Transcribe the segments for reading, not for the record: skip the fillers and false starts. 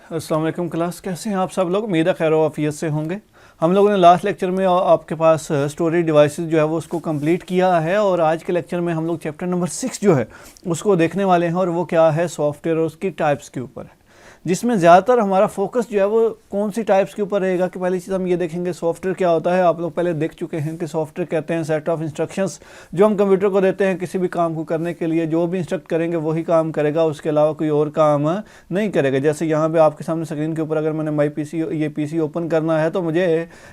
अस्सलाम वालेकुम क्लास, कैसे हैं आप सब लोग। उम्मीद है खैर आफियत से होंगे। हम लोगों ने लास्ट लेक्चर में आपके पास स्टोरेज डिवाइसेस जो है वो उसको कंप्लीट किया है, और आज के लेक्चर में हम लोग चैप्टर नंबर 6 जो है उसको देखने वाले हैं, और वो क्या है, सॉफ्टवेयर और उसकी टाइप्स के ऊपर है, जिसमें ज़्यादातर हमारा फोकस जो है वो कौन सी टाइप्स के ऊपर रहेगा। कि पहली चीज़ हम ये देखेंगे सॉफ्टवेयर क्या होता है। आप लोग पहले देख चुके हैं कि सॉफ्टवेयर कहते हैं सेट ऑफ इंस्ट्रक्शंस जो हम कंप्यूटर को देते हैं किसी भी काम को करने के लिए। जो भी इंस्ट्रक्ट करेंगे वही काम करेगा, उसके अलावा कोई और काम नहीं करेगा। जैसे यहाँ पे आपके सामने स्क्रीन के ऊपर अगर मैंने माई पीसी ये पीसी ओपन करना है तो मुझे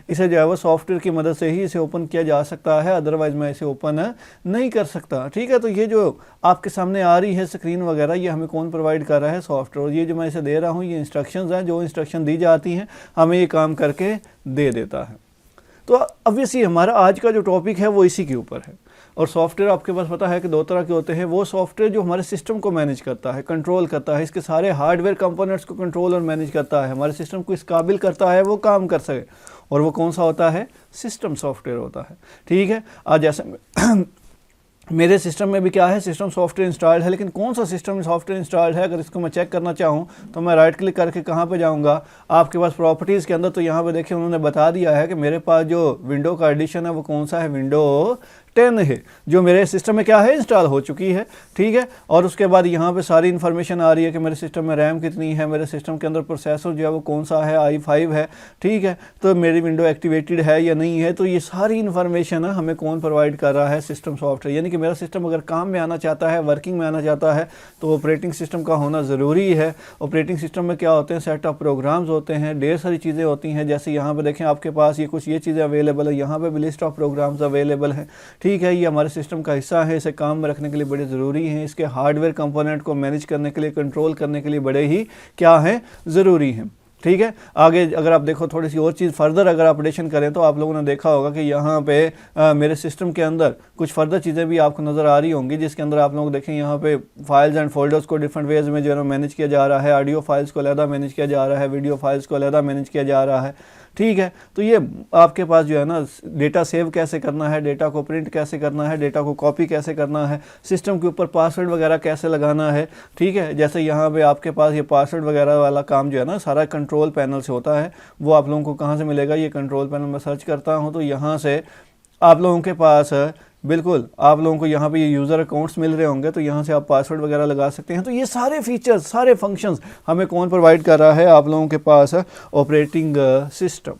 इसे जो है वो सॉफ्टवेयर की मदद से ही इसे ओपन किया जा सकता है, अदरवाइज़ मैं इसे ओपन नहीं कर सकता। ठीक है, तो ये जो आपके सामने आ रही है स्क्रीन वगैरह, ये हमें कौन प्रोवाइड कर रहा है, सॉफ्टवेयर। ये जो मैं इसे दे रहा हूँ ये इंस्ट्रक्शंस हैं, जो इंस्ट्रक्शन दी जाती हैं हमें ये काम करके दे देता है। तो ऑब्वियसली हमारा आज का जो टॉपिक है वो इसी के ऊपर है। और सॉफ्टवेयर आपके पास पता है कि दो तरह के होते हैं। वो सॉफ्टवेयर जो हमारे सिस्टम को मैनेज करता है, कंट्रोल करता है, इसके सारे हार्डवेयर कंपोनेंट्स को कंट्रोल और मैनेज करता है, हमारे सिस्टम को इस काबिल करता है वो काम कर सके। और वो कौन सा होता है, सिस्टम सॉफ्टवेयर होता है। ठीक है, आज जैसे मेरे सिस्टम में भी क्या है, सिस्टम सॉफ्टवेयर इंस्टॉल्ड है, लेकिन कौन सा सिस्टम सॉफ्टवेयर इंस्टॉल्ड है अगर इसको मैं चेक करना चाहूँ तो मैं राइट क्लिक करके कहाँ पे जाऊँगा, आपके पास प्रॉपर्टीज़ के अंदर। तो यहाँ पे देखिए उन्होंने बता दिया है कि मेरे पास जो विंडो का एडिशन है वो कौन सा है, विंडो 10 है, जो मेरे सिस्टम में क्या है, इंस्टॉल हो चुकी है। ठीक है, और उसके बाद यहाँ पे सारी इन्फॉर्मेशन आ रही है कि मेरे सिस्टम में रैम कितनी है, मेरे सिस्टम के अंदर प्रोसेसर जो है वो कौन सा है, i5 है। ठीक है, तो मेरी विंडो एक्टिवेटेड है या नहीं है। तो ये सारी इन्फॉर्मेशन हमें कौन प्रोवाइड कर रहा है, सिस्टम सॉफ्टवेयर। यानी कि मेरा सिस्टम अगर काम में आना चाहता है, वर्किंग में आना चाहता है, तो ऑपरेटिंग सिस्टम का होना ज़रूरी है। ऑपरेटिंग सिस्टम में क्या होते हैं, सेट ऑफ प्रोग्राम्स होते हैं, ढेर सारी चीज़ें होती हैं। जैसे यहाँ पर देखें आपके पास ये कुछ ये चीज़ें अवेलेबल है, यहाँ पर भी लिस्ट ऑफ प्रोग्राम्स अवेलेबल हैं। ठीक है, ये हमारे सिस्टम का हिस्सा है, इसे काम में रखने के लिए बड़े ज़रूरी हैं। इसके हार्डवेयर कंपोनेंट को मैनेज करने के लिए, कंट्रोल करने के लिए बड़े ही क्या हैं, ज़रूरी हैं। ठीक है, आगे अगर आप देखो थोड़ी सी और चीज़ फर्दर अगर अपडेशन करें तो आप लोगों ने देखा होगा कि यहाँ पे मेरे सिस्टम के अंदर कुछ फर्दर चीज़ें भी आपको नज़र आ रही होंगी, जिसके अंदर आप लोग देखें यहाँ पे फाइल्स एंड फोल्डर्स को डिफरेंट वेज में जो है मैनेज किया जा रहा है। ऑडियो फाइल्स को अलहदा मैनेज किया जा रहा है, वीडियो फाइल्स को अलहदा मैनेज किया जा रहा है। ठीक है, तो ये आपके पास जो है ना डेटा सेव कैसे करना है, डेटा को प्रिंट कैसे करना है, डेटा को कॉपी कैसे करना है, सिस्टम के ऊपर पासवर्ड वगैरह कैसे लगाना है। ठीक है, जैसे यहाँ पे आपके पास ये पासवर्ड वगैरह वाला काम जो है ना सारा कंट्रोल पैनल से होता है। वो आप लोगों को कहाँ से मिलेगा, ये कंट्रोल पैनल में सर्च करता हूँ तो यहाँ से आप लोगों के पास बिल्कुल आप लोगों को यहाँ पे ये यूज़र अकाउंट्स मिल रहे होंगे, तो यहाँ से आप पासवर्ड वगैरह लगा सकते हैं। तो ये सारे फीचर्स, सारे फंक्शंस हमें कौन प्रोवाइड कर रहा है, आप लोगों के पास ऑपरेटिंग सिस्टम।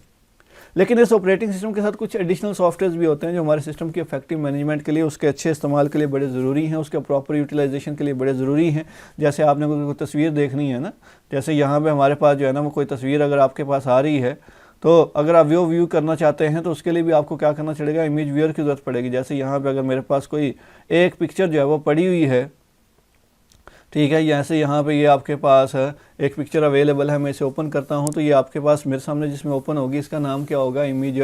लेकिन इस ऑपरेटिंग सिस्टम के साथ कुछ एडिशनल सॉफ्टवेयर भी होते हैं जो हमारे सिस्टम के इफेक्टिव मैनेजमेंट के लिए, उसके अच्छे इस्तेमाल के लिए बड़े ज़रूरी हैं, उसके प्रॉपर यूटिलाइजेशन के लिए बड़े ज़रूरी हैं। जैसे आपने कोई तस्वीर देखनी है ना, जैसे यहाँ पे हमारे पास जो है ना वो कोई तस्वीर अगर आपके पास आ रही है, तो अगर आप व्यू करना चाहते हैं तो उसके लिए भी आपको क्या करना पड़ेगा, इमेज व्यूअर की ज़रूरत पड़ेगी। जैसे यहाँ पे अगर मेरे पास कोई एक पिक्चर जो है वो पड़ी हुई है, ठीक है, जैसे यहाँ पे ये आपके पास है एक पिक्चर अवेलेबल है, मैं इसे ओपन करता हूँ तो ये आपके पास मेरे सामने जिसमें ओपन होगी इसका नाम क्या होगा, इमेज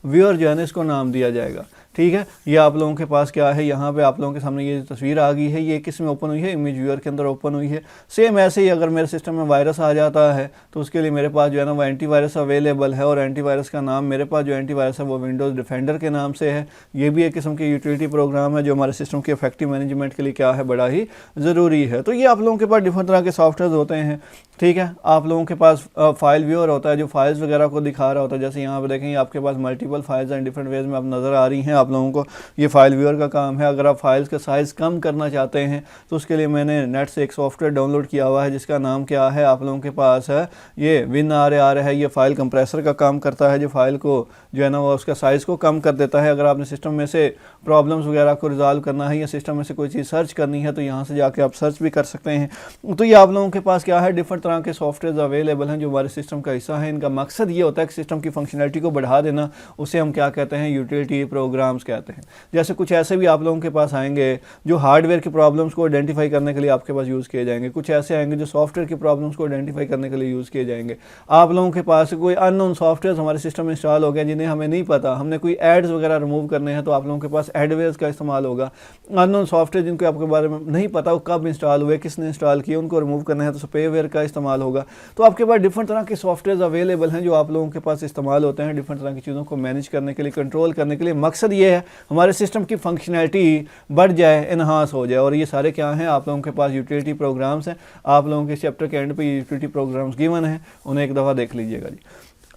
व्यूअर जो है ना इसको नाम दिया जाएगा। ठीक है, ये आप लोगों के पास क्या है, यहाँ पे आप लोगों के सामने ये तस्वीर आ गई है, ये किस में ओपन हुई है, इमेज व्यूअर के अंदर ओपन हुई है। सेम ऐसे ही अगर मेरे सिस्टम में वायरस आ जाता है तो उसके लिए मेरे पास जो है ना वो एंटीवायरस अवेलेबल है, और एंटीवायरस का नाम मेरे पास जो एंटीवायरस है वो विंडोज़ डिफेंडर के नाम से है। ये भी एक किस्म की यूटिलिटी प्रोग्राम है जो हमारे सिस्टम के इफेक्टिव मैनेजमेंट के लिए क्या है, बड़ा ही ज़रूरी है। तो ये आप लोगों के पास डिफरेंट तरह के सॉफ्टवेयर होते हैं। ठीक है, आप लोगों के पास फाइल व्यूअर होता है जो फाइल्स वगैरह को दिखा रहा होता है। जैसे यहाँ पे देखेंगे आपके पास multiple files and different ways में आप नज़र आ रही हैं आप लोगों को, ये फाइल व्यूअर का काम है। अगर आप फाइल्स का साइज़ कम करना चाहते हैं तो उसके लिए मैंने नेट से एक सॉफ्टवेयर डाउनलोड किया हुआ है जिसका नाम क्या है, आप लोगों के पास है ये WinRAR है। ये फाइल कंप्रेसर का काम करता है, जो फाइल को जो है ना वो उसका साइज़ को कम कर देता है। अगर आपने सिस्टम में से प्रॉब्लम्स वगैरह को रिजॉल्व करना है या सिस्टम में से कोई चीज़ सर्च करनी है तो यहाँ से जाके आप सर्च भी कर सकते हैं। तो ये आप लोगों के पास क्या है, डिफरेंट तरह के सॉफ्टवेयर अवेलेबल हैं जो हमारे सिस्टम का हिस्सा है। इनका मकसद ये होता है कि सिस्टम की फंक्शनलिटी को बढ़ा देना, उसे हम क्या कहते हैं, यूटिलिटी प्रोग्राम्स कहते हैं। जैसे कुछ ऐसे भी आप लोगों के पास आएंगे जो हार्डवेयर की प्रॉब्लम्स को आइडेंटिफाई करने के लिए आपके पास यूज़ किए जाएंगे, कुछ ऐसे आएंगे जो सॉफ्टवेयर की प्रॉब्लम्स को आइडेंटिफाई करने के लिए यूज़ किए जाएंगे। आप लोगों के पास कोई अननोन सॉफ्टवेयर हमारे सिस्टम में इंस्टॉल हो गए जिन्हें हमें नहीं पता, हमने कोई एड्स वगैरह रिमूव करने हैं तो आप लोगों के पास एडवेयर्स का इस्तेमाल होगा। अननोन सॉफ्टवेयर जिनको आपके बारे में नहीं पता वो कब इंस्टॉल हुए, किसने इंस्टॉल किए, उनको रिमूव करना है तो स्पेवेयर का इस्तेमाल होगा। तो आपके पास डिफरेंट तरह के सॉफ्टवेयर अवेलेबल हैं जो आप लोगों के पास इस्तेमाल होते हैं डिफरेंट तरह की चीज़ों को मैनेज करने के लिए, कंट्रोल करने के लिए। मकसद ये है हमारे सिस्टम की फंक्शनैलिटी बढ़ जाए, इन्हांस हो जाए। और ये सारे क्या हैं, आप लोगों के पास यूटिलिटी प्रोग्राम्स हैं। आप लोगों के चैप्टर के एंड पे यूटिलिटी प्रोग्राम्स गिवन हैं, उन्हें एक दफ़ा देख लीजिएगा जी।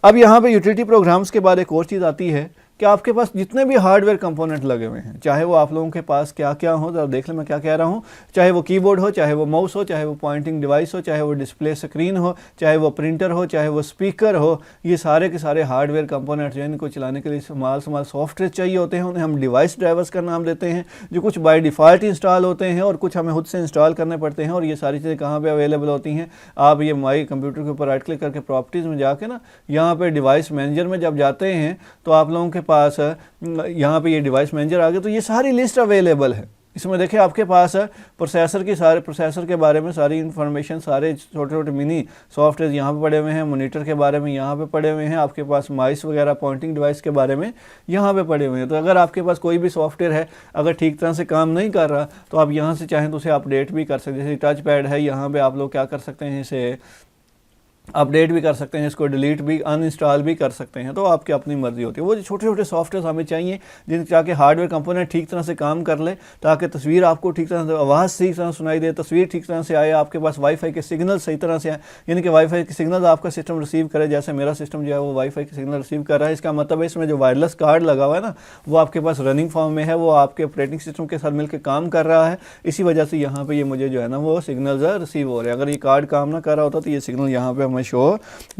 अब यहाँ पे यूटिलिटी प्रोग्राम्स के बाद एक और चीज़ आती है कि आपके पास जितने भी हार्डवेयर कंपोनेंट लगे हुए हैं, चाहे वो आप लोगों के पास क्या क्या हो, तो देख लें मैं क्या कह रहा हूँ, चाहे वो कीबोर्ड हो, चाहे वो माउस हो, चाहे वो पॉइंटिंग डिवाइस हो, चाहे वो डिस्प्ले स्क्रीन हो, चाहे वो प्रिंटर हो, चाहे वो स्पीकर हो, ये सारे के सारे हार्डवेयर कंपोनेंट्स हैं, इनको चलाने के लिए समाल सॉफ्टवेयर चाहिए होते हैं। उन्हें हम डिवाइस ड्राइवर्स का नाम देते हैं, जो कुछ बाय डिफ़ॉल्ट इंस्टॉल होते हैं और कुछ हमें खुद से इंस्टॉल करने पड़ते हैं। और ये सारी चीज़ें कहाँ पर अवेलेबल होती हैं, आप ये माई कंप्यूटर के ऊपर राइट क्लिक करके प्रॉपर्टीज़ में जाके ना, यहाँ पर डिवाइस मैनेजर में जब जाते हैं तो आप लोगों के पास यहाँ पे ये डिवाइस मैनेजर आ गया। तो ये सारी लिस्ट अवेलेबल है। इसमें देखिए आपके पास प्रोसेसर की सारे प्रोसेसर के बारे में सारी इन्फॉर्मेशन, सारे छोटे छोटे मिनी सॉफ्टवेयर यहाँ पे पड़े हुए हैं, मॉनिटर के बारे में यहाँ पे पड़े हुए हैं, आपके पास माइस वगैरह पॉइंटिंग डिवाइस के बारे में यहाँ पे पड़े हुए हैं। तो अगर आपके पास कोई भी सॉफ्टवेयर है अगर ठीक तरह से काम नहीं कर रहा तो आप यहाँ से चाहें तो उसे अपडेट भी कर सकते हैं। जैसे टच पैड है, यहाँ पर आप लोग क्या कर सकते हैं, इसे अपडेट भी कर सकते हैं, इसको डिलीट भी, अनइंस्टॉल भी कर सकते हैं। तो आपकी अपनी मर्जी होती है। वो जो छोटे छोटे सॉफ्टवेयर हमें चाहिए जिनके ताकि हार्डवेयर कंपोनेंट ठीक तरह से काम कर ले, ताकि तस्वीर आपको ठीक तरह से, आवाज़ ठीक तरह सुनाई दे, तस्वीर ठीक तरह से आए, आपके पास वाईफाई के सिग्नल सही तरह से आए, यानी कि वाईफाई के सिग्नल आपका सिस्टम रिसीव करे। जैसे मेरा सिस्टम जो है वो वाईफाई के सिग्नल रिसीव कर रहा है। इसका मतलब है इसमें जो वायरलेस कार्ड लगा हुआ है ना, वो आपके पास रनिंग फॉर्म में है, वो आपके ऑपरेटिंग सिस्टम के साथ मिलकर काम कर रहा है। इसी वजह से यहाँ पर ये मुझे जो है ना वो सिग्नल्स रिसीव हो रहे हैं। अगर ये कार्ड काम ना कर रहा होता तो ये सिग्नल यहाँ पर हमें शो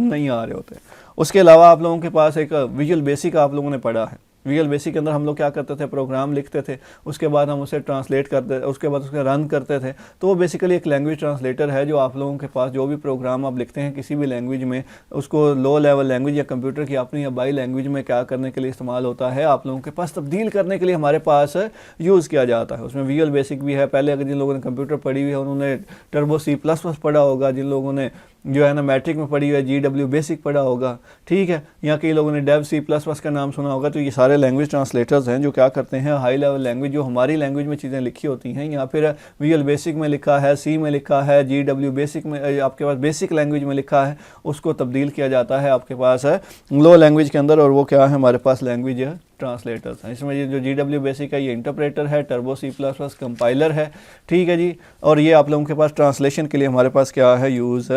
नहीं आ रहे होते। उसके अलावा आप लोगों के पास एक विजुअल बेसिक आप लोगों ने पढ़ा है। विजुअल बेसिक के अंदर हम लोग क्या करते थे, प्रोग्राम लिखते थे, उसके बाद हम उसे ट्रांसलेट करते, उसके बाद उसके रन करते थे। तो वो बेसिकली एक लैंग्वेज ट्रांसलेटर है जो आप लोगों के पास जो भी प्रोग्राम आप लिखते हैं किसी भी लैंग्वेज में, उसको लो लेवल लैंग्वेज या कंप्यूटर की अपनी या बाई लैंग्वेज में क्या करने के लिए इस्तेमाल होता है, आप लोगों के पास तब्दील करने के लिए हमारे पास यूज़ किया जाता है। उसमें विजुअल बेसिक भी है। पहले अगर जिन लोगों ने कंप्यूटर पढ़ी हुई है उन्होंने टर्बो C++ पढ़ा होगा, जिन लोगों ने जो है ना मैट्रिक में पढ़ी हुई है GW बेसिक पढ़ा होगा, ठीक है, या कई लोगों ने डेव C++ का नाम सुना होगा। तो ये सारे लैंग्वेज ट्रांसलेटर्स हैं जो क्या करते हैं, हाई लेवल लैंग्वेज जो हमारी लैंग्वेज में चीज़ें लिखी होती हैं, या फिर विजुअल बेसिक में लिखा है, C में लिखा है, GW बेसिक में आपके पास बेसिक लैंग्वेज में लिखा है, उसको तब्दील किया जाता है आपके पास है लो लैंग्वेज के अंदर। और वो क्या है, हमारे पास लैंग्वेज है ट्रांसलेटर्स हैं। इसमें ये जो GW बेसिक है ये इंटरप्रेटर है, टर्बो C++ कंपाइलर है, ठीक है जी। और ये आप लोगों के पास ट्रांसलेशन के लिए हमारे पास क्या है, यूज़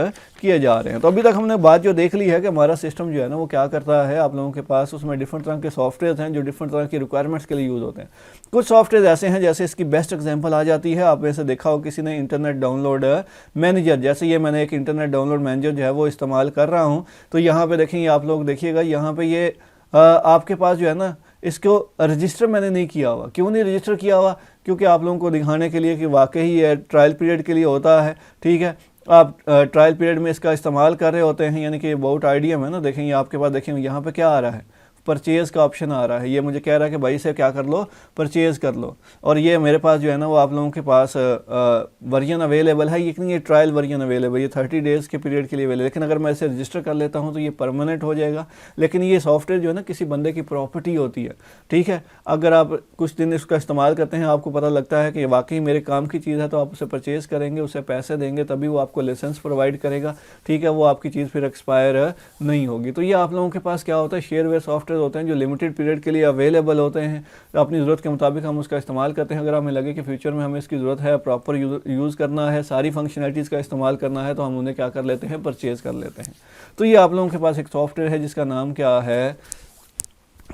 किए जा रहे हैं। तो अभी तक हमने बात जो देख ली है कि हमारा सिस्टम जो है ना वो क्या करता है, आप लोगों के पास उसमें डिफरेंट तरह के सॉफ्टवेयर हैं जो डिफरेंट तरह की रिक्वायरमेंट्स के लिए यूज़ होते हैं। कुछ सॉफ्टवेयर ऐसे हैं, जैसे इसकी बेस्ट एग्जाम्पल आ जाती है, आप वैसे देखा हो किसी ने इंटरनेट डाउनलोड मैनेजर, जैसे ये मैंने एक इंटरनेट डाउनलोड मैनेजर जो है वो इस्तेमाल कर रहा हूँ। तो यहाँ पर देखेंगे आप लोग, देखिएगा यहाँ पर ये आपके पास जो है ना इसको रजिस्टर मैंने नहीं किया हुआ। क्यों नहीं रजिस्टर किया हुआ, क्योंकि आप लोगों को दिखाने के लिए कि वाकई ये ट्रायल पीरियड के लिए होता है, ठीक है। आप ट्रायल पीरियड में इसका इस्तेमाल कर रहे होते हैं, यानी कि अबाउट आइडियम है ना, देखेंगे आपके पास, देखेंगे यहाँ पे क्या आ रहा है, परचेज़ का ऑप्शन आ रहा है। ये मुझे कह रहा है कि भाई इसे क्या कर लो, परचेज़ कर लो। और ये मेरे पास जो है ना वो आप लोगों के पास वर्जन अवेलेबल है, ये ट्रायल वर्जन अवेलेबल, ये 30 डेज़ के पीरियड के लिए अवेलेबल। लेकिन अगर मैं इसे रजिस्टर कर लेता हूँ तो ये परमानेंट हो जाएगा। लेकिन ये सॉफ्टवेयर जो है ना किसी बंदे की प्रॉपर्टी होती है, ठीक है। अगर आप कुछ दिन इसका इस्तेमाल करते हैं, आपको पता लगता है कि वाकई मेरे काम की चीज़ है, तो आप उसे परचेज़ करेंगे, उसे पैसे देंगे, तभी वो आपको लाइसेंस प्रोवाइड करेगा, ठीक है। वो आपकी चीज़ फिर एक्सपायर नहीं होगी। तो ये आप लोगों के पास क्या होता है, शेयरवेयर सॉफ्टवेयर होते हैं जो लिमिटेड पीरियड के लिए अवेलेबल होते हैं। तो अपनी ज़रूरत के मुताबिक हम उसका इस्तेमाल करते हैं। अगर हमें लगे कि फ्यूचर में हमें इसकी ज़रूरत है, प्रॉपर यूज़ करना है, सारी फंक्शनैलिटीज़ का इस्तेमाल करना है, तो हम उन्हें क्या कर लेते हैं, परचेज़ कर लेते हैं। तो ये आप लोगों के पास एक सॉफ्टवेयर है जिसका नाम क्या है,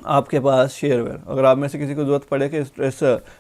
आपके पास शेयरवेयर। अगर आप में से किसी को ज़रूरत पड़े कि इस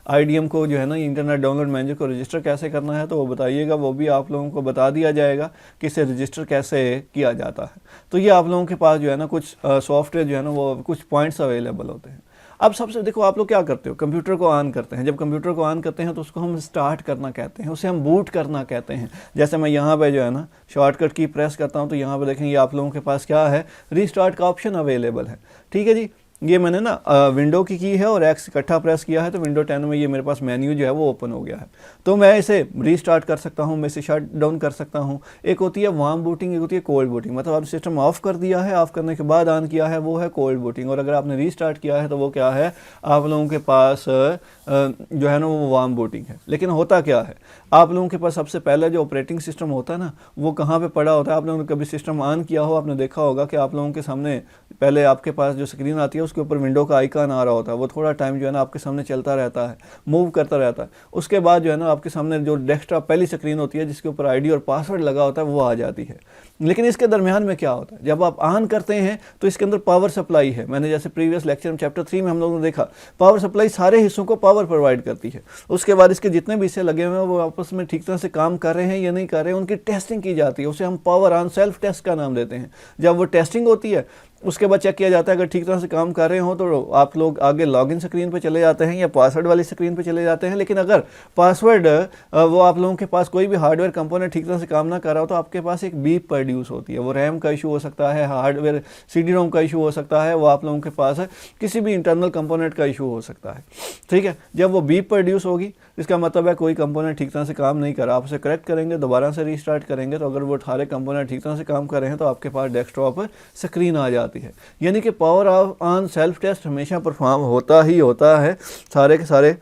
IDM को जो है ना इंटरनेट डाउनलोड मैनेजर को रजिस्टर कैसे करना है, तो वो बताइएगा, वो भी आप लोगों को बता दिया जाएगा कि इसे रजिस्टर कैसे किया जाता है। तो ये आप लोगों के पास जो है ना कुछ सॉफ्टवेयर जो है ना वो कुछ पॉइंट्स अवेलेबल होते हैं। अब सबसे देखो, आप लोग क्या करते हो, कंप्यूटर को ऑन करते हैं। जब कंप्यूटर को ऑन करते हैं तो उसको हम स्टार्ट करना कहते हैं, उसे हम बूट करना कहते हैं। जैसे मैं यहाँ पे जो है ना शॉर्टकट की प्रेस करता हूँ तो यहाँ पे देखेंगे आप लोगों के पास क्या है, रीस्टार्ट का ऑप्शन अवेलेबल है, ठीक है जी। ये मैंने ना विंडो की है और एक्स इकट्ठा प्रेस किया है तो विंडो 10 में ये मेरे पास मेन्यू जो है वो ओपन हो गया है। तो मैं इसे रीस्टार्ट कर सकता हूँ, मैं इसे शट डाउन कर सकता हूँ। एक होती है वार्म बूटिंग, एक होती है कोल्ड बूटिंग, मतलब आपने सिस्टम ऑफ कर दिया है, ऑफ करने के बाद ऑन किया है, वो है कोल्ड बूटिंग। और अगर आपने रीस्टार्ट किया है तो वो क्या है, आप लोगों के पास जो है ना वो वार्म बूटिंग है। लेकिन होता क्या है, आप लोगों के पास सबसे पहले जो ऑपरेटिंग सिस्टम होता है ना वो कहाँ पे पड़ा होता है। आप लोगों ने कभी सिस्टम ऑन किया हो, आपने देखा होगा कि आप लोगों के सामने पहले आपके पास जो स्क्रीन आती है उसके ऊपर विंडो का आइकन आ रहा होता है, वो थोड़ा टाइम जो है ना आपके सामने चलता रहता है, मूव करता रहता है। उसके बाद जो है ना आपके सामने जो डेस्कटॉप पहली स्क्रीन होती है जिसके ऊपर आईडी और पासवर्ड लगा होता है वो आ जाती है। लेकिन इसके दरमियान में क्या होता है, जब आप ऑन करते हैं तो इसके अंदर पावर सप्लाई है। मैंने जैसे प्रीवियस लेक्चर में चैप्टर 3 में हम लोगों ने देखा, पावर सप्लाई सारे हिस्सों को पावर प्रोवाइड करती है। उसके बाद इसके जितने भी हिस्से लगे हुए हैं वो आपस में ठीक तरह से काम कर रहे हैं या नहीं कर रहे हैं, उनकी टेस्टिंग की जाती है। उसे हम पावर ऑन सेल्फ टेस्ट का नाम देते हैं। जब वो टेस्टिंग होती है उसके बाद चेक किया जाता है, अगर ठीक तरह से काम कर रहे हो तो आप लोग आगे लॉगिन स्क्रीन पे चले जाते हैं या पासवर्ड वाली स्क्रीन पे चले जाते हैं। लेकिन अगर पासवर्ड वो आप लोगों के पास कोई भी हार्डवेयर कंपोनेंट ठीक तरह से काम ना कर रहा हो तो आपके पास एक बीप प्रोड्यूस होती है। वो रैम का इशू हो सकता है, हार्डवेयर CD रोम का इशू हो सकता है, वो आप लोगों के पास किसी भी इंटरनल कंपोनेंट का इशू हो सकता है। ठीक है, जब वो बीप प्रोड्यूस होगी इसका मतलब है कोई कंपोनेंट ठीक तरह से काम नहीं कर रहा। आप उसे करेक्ट करेंगे, दोबारा से रीस्टार्ट करेंगे तो अगर वो सारे कंपोनेंट ठीक तरह से काम कर रहे हैं तो आपके पास डेस्कटॉप पर स्क्रीन आ जाती है। यानी कि पावर ऑन सेल्फ टेस्ट हमेशा परफॉर्म होता ही होता है। सारे के सारे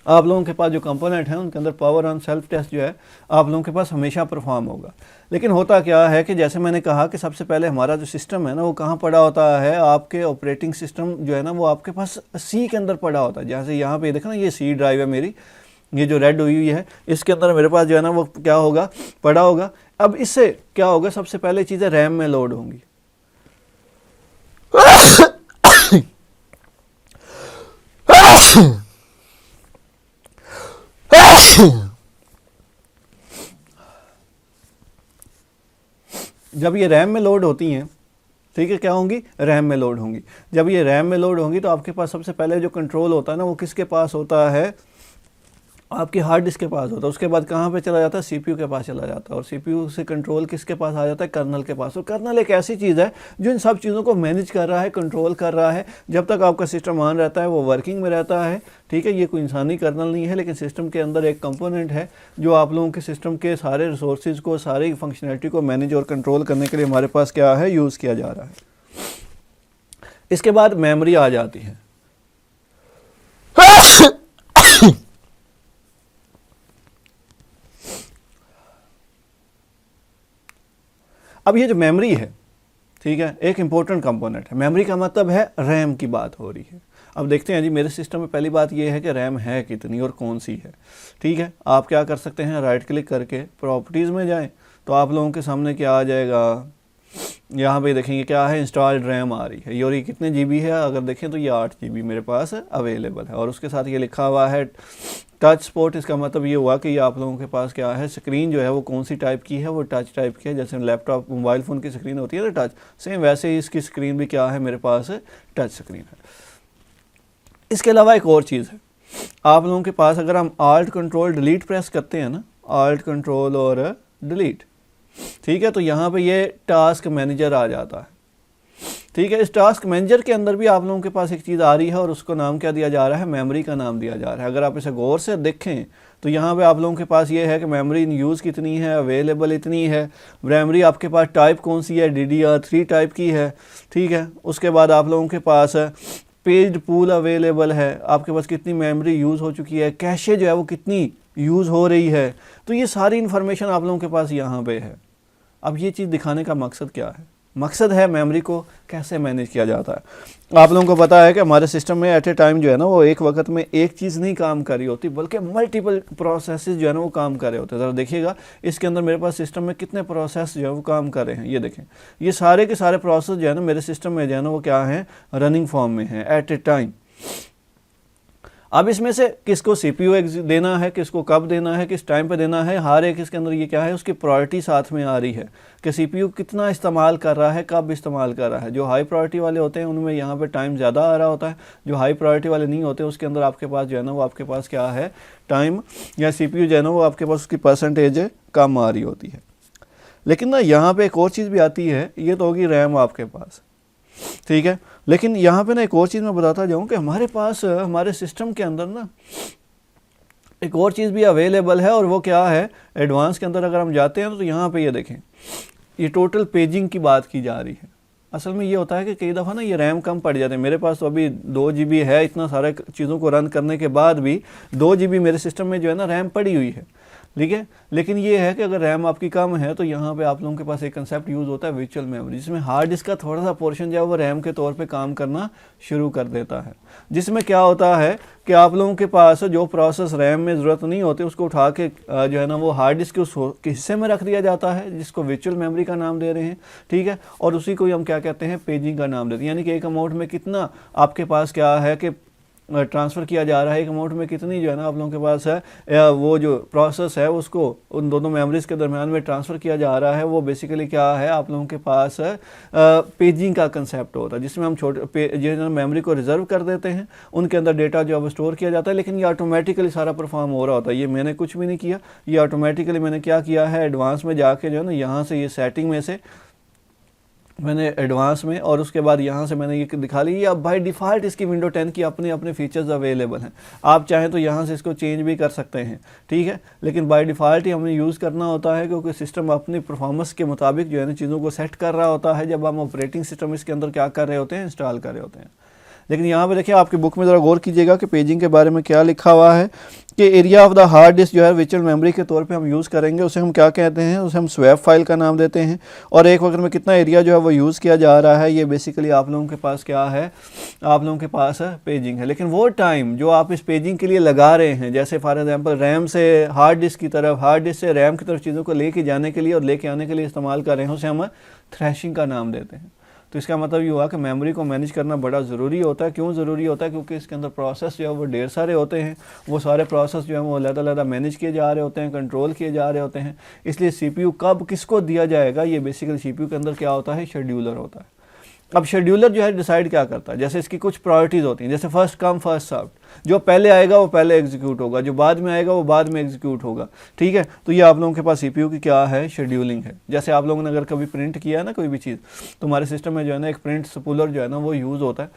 आप लोगों के पास जो कंपोनेंट हैं उनके अंदर पावर ऑन सेल्फ टेस्ट जो है आप लोगों के पास हमेशा परफॉर्म होगा। लेकिन होता क्या है कि जैसे मैंने कहा कि सबसे पहले हमारा जो सिस्टम है ना वो कहाँ पड़ा होता है, आपके ऑपरेटिंग सिस्टम जो है ना वो आपके पास सी के अंदर पड़ा होता है। जैसे यहाँ पे देखो ना ये सी ड्राइव है मेरी, ये जो रेड हुई हुई है इसके अंदर मेरे पास जो है ना वो क्या होगा, पड़ा होगा। अब इससे क्या होगा, सबसे पहले चीज़ें रैम में लोड होंगी। जब ये रैम में लोड होती हैं, ठीक है, क्या होंगी, रैम में लोड होंगी। जब ये रैम में लोड होंगी तो आपके पास सबसे पहले जो कंट्रोल होता है ना वो किसके पास होता है, आपकी हार्ड डिस्क के पास होता है। उसके बाद कहाँ पे चला जाता है, CPU के पास चला जाता है। और CPU से कंट्रोल किसके पास आ जाता है, कर्नल के पास। और कर्नल एक ऐसी चीज़ है जो इन सब चीज़ों को मैनेज कर रहा है, कंट्रोल कर रहा है। जब तक आपका सिस्टम ऑन रहता है वो वर्किंग में रहता है। ठीक है, ये कोई इंसानी कर्नल नहीं है, लेकिन सिस्टम के अंदर एक कंपोनेंट है जो आप लोगों के सिस्टम के सारे रिसोर्सेज को, सारी फंक्शनैलिटी को मैनेज और कंट्रोल करने के लिए हमारे पास क्या है, यूज़ किया जा रहा है। इसके बाद मेमोरी आ जाती है। अब ये जो मेमोरी है, ठीक है, एक इंपॉर्टेंट कंपोनेंट है। मेमोरी का मतलब है रैम की बात हो रही है। अब देखते हैं जी, मेरे सिस्टम में पहली बात ये है कि रैम है कितनी और कौन सी है। ठीक है, आप क्या कर सकते हैं, राइट क्लिक करके प्रॉपर्टीज़ में जाएं तो आप लोगों के सामने क्या आ जाएगा, यहाँ पे देखेंगे क्या है, इंस्टॉल्ड रैम आ रही है। और ये कितने GB है, अगर देखें तो ये 8 GB मेरे पास अवेलेबल है। और उसके साथ ये लिखा हुआ है टच सपोर्ट। इसका मतलब ये हुआ कि ये आप लोगों के पास क्या है, स्क्रीन जो है वो कौन सी टाइप की है, वो टच टाइप की है। जैसे लैपटॉप मोबाइल फ़ोन की स्क्रीन होती है ना टच, सेम वैसे ही इसकी स्क्रीन भी क्या है, मेरे पास टच स्क्रीन है। इसके अलावा एक और चीज़ है, आप लोगों के पास अगर हम आल्ट कंट्रोल डिलीट प्रेस करते हैं ना, आल्ट कंट्रोल और डिलीट, ठीक है, तो यहाँ पे ये टास्क मैनेजर आ जाता है। ठीक है, इस टास्क मैनेजर के अंदर भी आप लोगों के पास एक चीज़ आ रही है और उसको नाम क्या दिया जा रहा है, मेमोरी का नाम दिया जा रहा है। अगर आप इसे गौर से देखें तो यहाँ पे आप लोगों के पास ये है कि मेमोरी इन यूज़ कितनी है, अवेलेबल इतनी है। मेमोरी आपके पास टाइप कौन सी है, DDR3 टाइप की है। ठीक है, उसके बाद आप लोगों के पास पेज्ड पूल अवेलेबल है, आपके पास कितनी मेमोरी यूज़ हो चुकी है, कैशे जो है वो कितनी यूज़ हो रही है। तो ये सारी इन्फॉर्मेशन आप लोगों के पास यहाँ पे है। अब ये चीज़ दिखाने का मकसद क्या है, मकसद है मेमोरी को कैसे मैनेज किया जाता है। आप लोगों को पता है कि हमारे सिस्टम में एट ए टाइम जो है ना वो एक वक्त में एक चीज़ नहीं काम कर रही होती, बल्कि मल्टीपल प्रोसेसेस जो है ना वो काम कर रहे होते हैं। ज़रा देखिएगा इसके अंदर मेरे पास सिस्टम में कितने प्रोसेस जो है वो काम कर रहे हैं। ये देखें, ये सारे के सारे प्रोसेस जो है ना मेरे सिस्टम में जो है ना वो क्या है, रनिंग फॉर्म में है एट ए टाइम। अब इसमें से किसको CPU देना है, किसको कब देना है, किस टाइम पे देना है, हर एक इसके अंदर ये क्या है, उसकी प्रायोरिटी साथ में आ रही है कि CPU कितना इस्तेमाल कर रहा है, कब इस्तेमाल कर रहा है। जो हाई प्रायोरिटी वाले होते हैं उनमें यहाँ पे टाइम ज़्यादा आ रहा होता है, जो हाई प्रायोरिटी वाले नहीं होते उसके अंदर आपके पास जो है ना वो आपके पास क्या है, टाइम या CPU जो है ना वो आपके पास उसकी परसेंटेज कम आ रही होती है। लेकिन ना यहाँ पे एक और चीज़ भी आती है, ये तो होगी रैम आपके पास, ठीक है। लेकिन यहाँ पे ना एक और चीज़ मैं बताता जाऊँ कि हमारे पास हमारे सिस्टम के अंदर ना एक और चीज़ भी अवेलेबल है, और वो क्या है, एडवांस के अंदर अगर हम जाते हैं तो यहाँ पे ये देखें, ये टोटल पेजिंग की बात की जा रही है। असल में ये होता है कि कई दफ़ा ना ये रैम कम पड़ जाते हैं। मेरे पास तो अभी 2 GB है, इतना सारा चीज़ों को रन करने के बाद भी 2 GB मेरे सिस्टम में जो है ना रैम पड़ी हुई है, ठीक है। लेकिन ये है कि अगर रैम आपकी कम है तो यहाँ पे आप लोगों के पास एक कंसेप्ट यूज़ होता है वर्चुअल मेमोरी, जिसमें हार्ड डिस्क का थोड़ा सा पोर्शन जो है वो रैम के तौर पे काम करना शुरू कर देता है। जिसमें क्या होता है कि आप लोगों के पास जो प्रोसेस रैम में ज़रूरत नहीं होती उसको उठा के जो है ना वो हार्ड डिस्क के उस हिस्से में रख दिया जाता है, जिसको वर्चुअल मेमोरी का नाम दे रहे हैं, ठीक है। और उसी को हम क्या कहते हैं, पेजिंग का नाम देते हैं। यानी कि एक अमाउंट में कितना आपके पास क्या है कि ट्रांसफ़र किया जा रहा है, एक अमाउंट में कितनी जो है ना आप लोगों के पास है वो जो प्रोसेस है उसको उन दोनों मेमोरीज़ के दरमियान में ट्रांसफ़र किया जा रहा है, वो बेसिकली क्या है आप लोगों के पास पेजिंग का कंसेप्ट होता है, जिसमें हम छोटे जो मेमोरी को रिजर्व कर देते हैं, उनके अंदर डेटा जो है वो स्टोर किया जाता है। लेकिन ये ऑटोमेटिकली सारा परफॉर्म हो रहा होता है, ये मैंने कुछ भी नहीं किया, ये ऑटोमेटिकली मैंने क्या किया है, एडवांस में जाके जो है ना यहाँ से ये सेटिंग में से मैंने एडवांस में, और उसके बाद यहाँ से मैंने ये दिखा ली। अब बाय डिफ़ॉल्ट इसकी विंडो 10 की अपने अपने फीचर्स अवेलेबल हैं, आप चाहें तो यहाँ से इसको चेंज भी कर सकते हैं, ठीक है। लेकिन बाय डिफ़ॉल्ट ही हमें यूज़ करना होता है, क्योंकि सिस्टम अपनी परफॉर्मेंस के मुताबिक जो है ना चीज़ों को सेट कर रहा होता है जब हम ऑपरेटिंग सिस्टम इसके अंदर क्या कर रहे होते हैं, इंस्टॉल कर रहे होते हैं। लेकिन यहाँ पे देखिए आपकी बुक में ज़रा गौर कीजिएगा कि पेजिंग के बारे में क्या लिखा हुआ है कि area of the hard disk जो है वर्चुअल मेमोरी के तौर पे हम यूज़ करेंगे, उसे हम क्या कहते हैं, उसे हम स्वैप फाइल का नाम देते हैं। और एक वक्त में कितना एरिया जो है वो यूज़ किया जा रहा है, ये बेसिकली आप लोगों के पास क्या है, आप लोगों के पास पेजिंग है। लेकिन वो टाइम जो आप इस पेजिंग के लिए लगा रहे हैं, जैसे फॉर एग्जाम्पल रैम से हार्ड डिस्क की तरफ, हार्ड डिस्क से रैम की तरफ चीज़ों को लेके जाने के लिए और लेके आने के लिए इस्तेमाल कर रहे हैं, उसे हम थ्रैशिंग का नाम देते हैं। तो इसका मतलब ये हुआ कि मेमोरी को मैनेज करना बड़ा ज़रूरी होता है। क्यों ज़रूरी होता है? क्योंकि इसके अंदर प्रोसेस जो है वो ढेर सारे होते हैं, वो सारे प्रोसेस जो है वो अलग-अलग मैनेज किए जा रहे होते हैं, कंट्रोल किए जा रहे होते हैं। इसलिए सीपीयू कब किसको दिया जाएगा, ये बेसिकली सीपीयू के अंदर क्या होता है, शेड्यूलर होता है। अब शेड्यूलर जो है डिसाइड क्या करता है, जैसे इसकी कुछ प्रायोरिटीज़ होती हैं, जैसे फर्स्ट कम फर्स्ट सर्व्ड, जो पहले आएगा वो पहले एग्जीक्यूट होगा, जो बाद में आएगा वो बाद में एग्जीक्यूट होगा, ठीक है। तो ये आप लोगों के पास सीपीयू की क्या है, शेड्यूलिंग है। जैसे आप लोगों ने अगर कभी प्रिंट किया है ना कोई भी चीज़, तो हमारे सिस्टम में जो है ना एक प्रिंट स्पूलर जो है ना वो यूज़ होता है।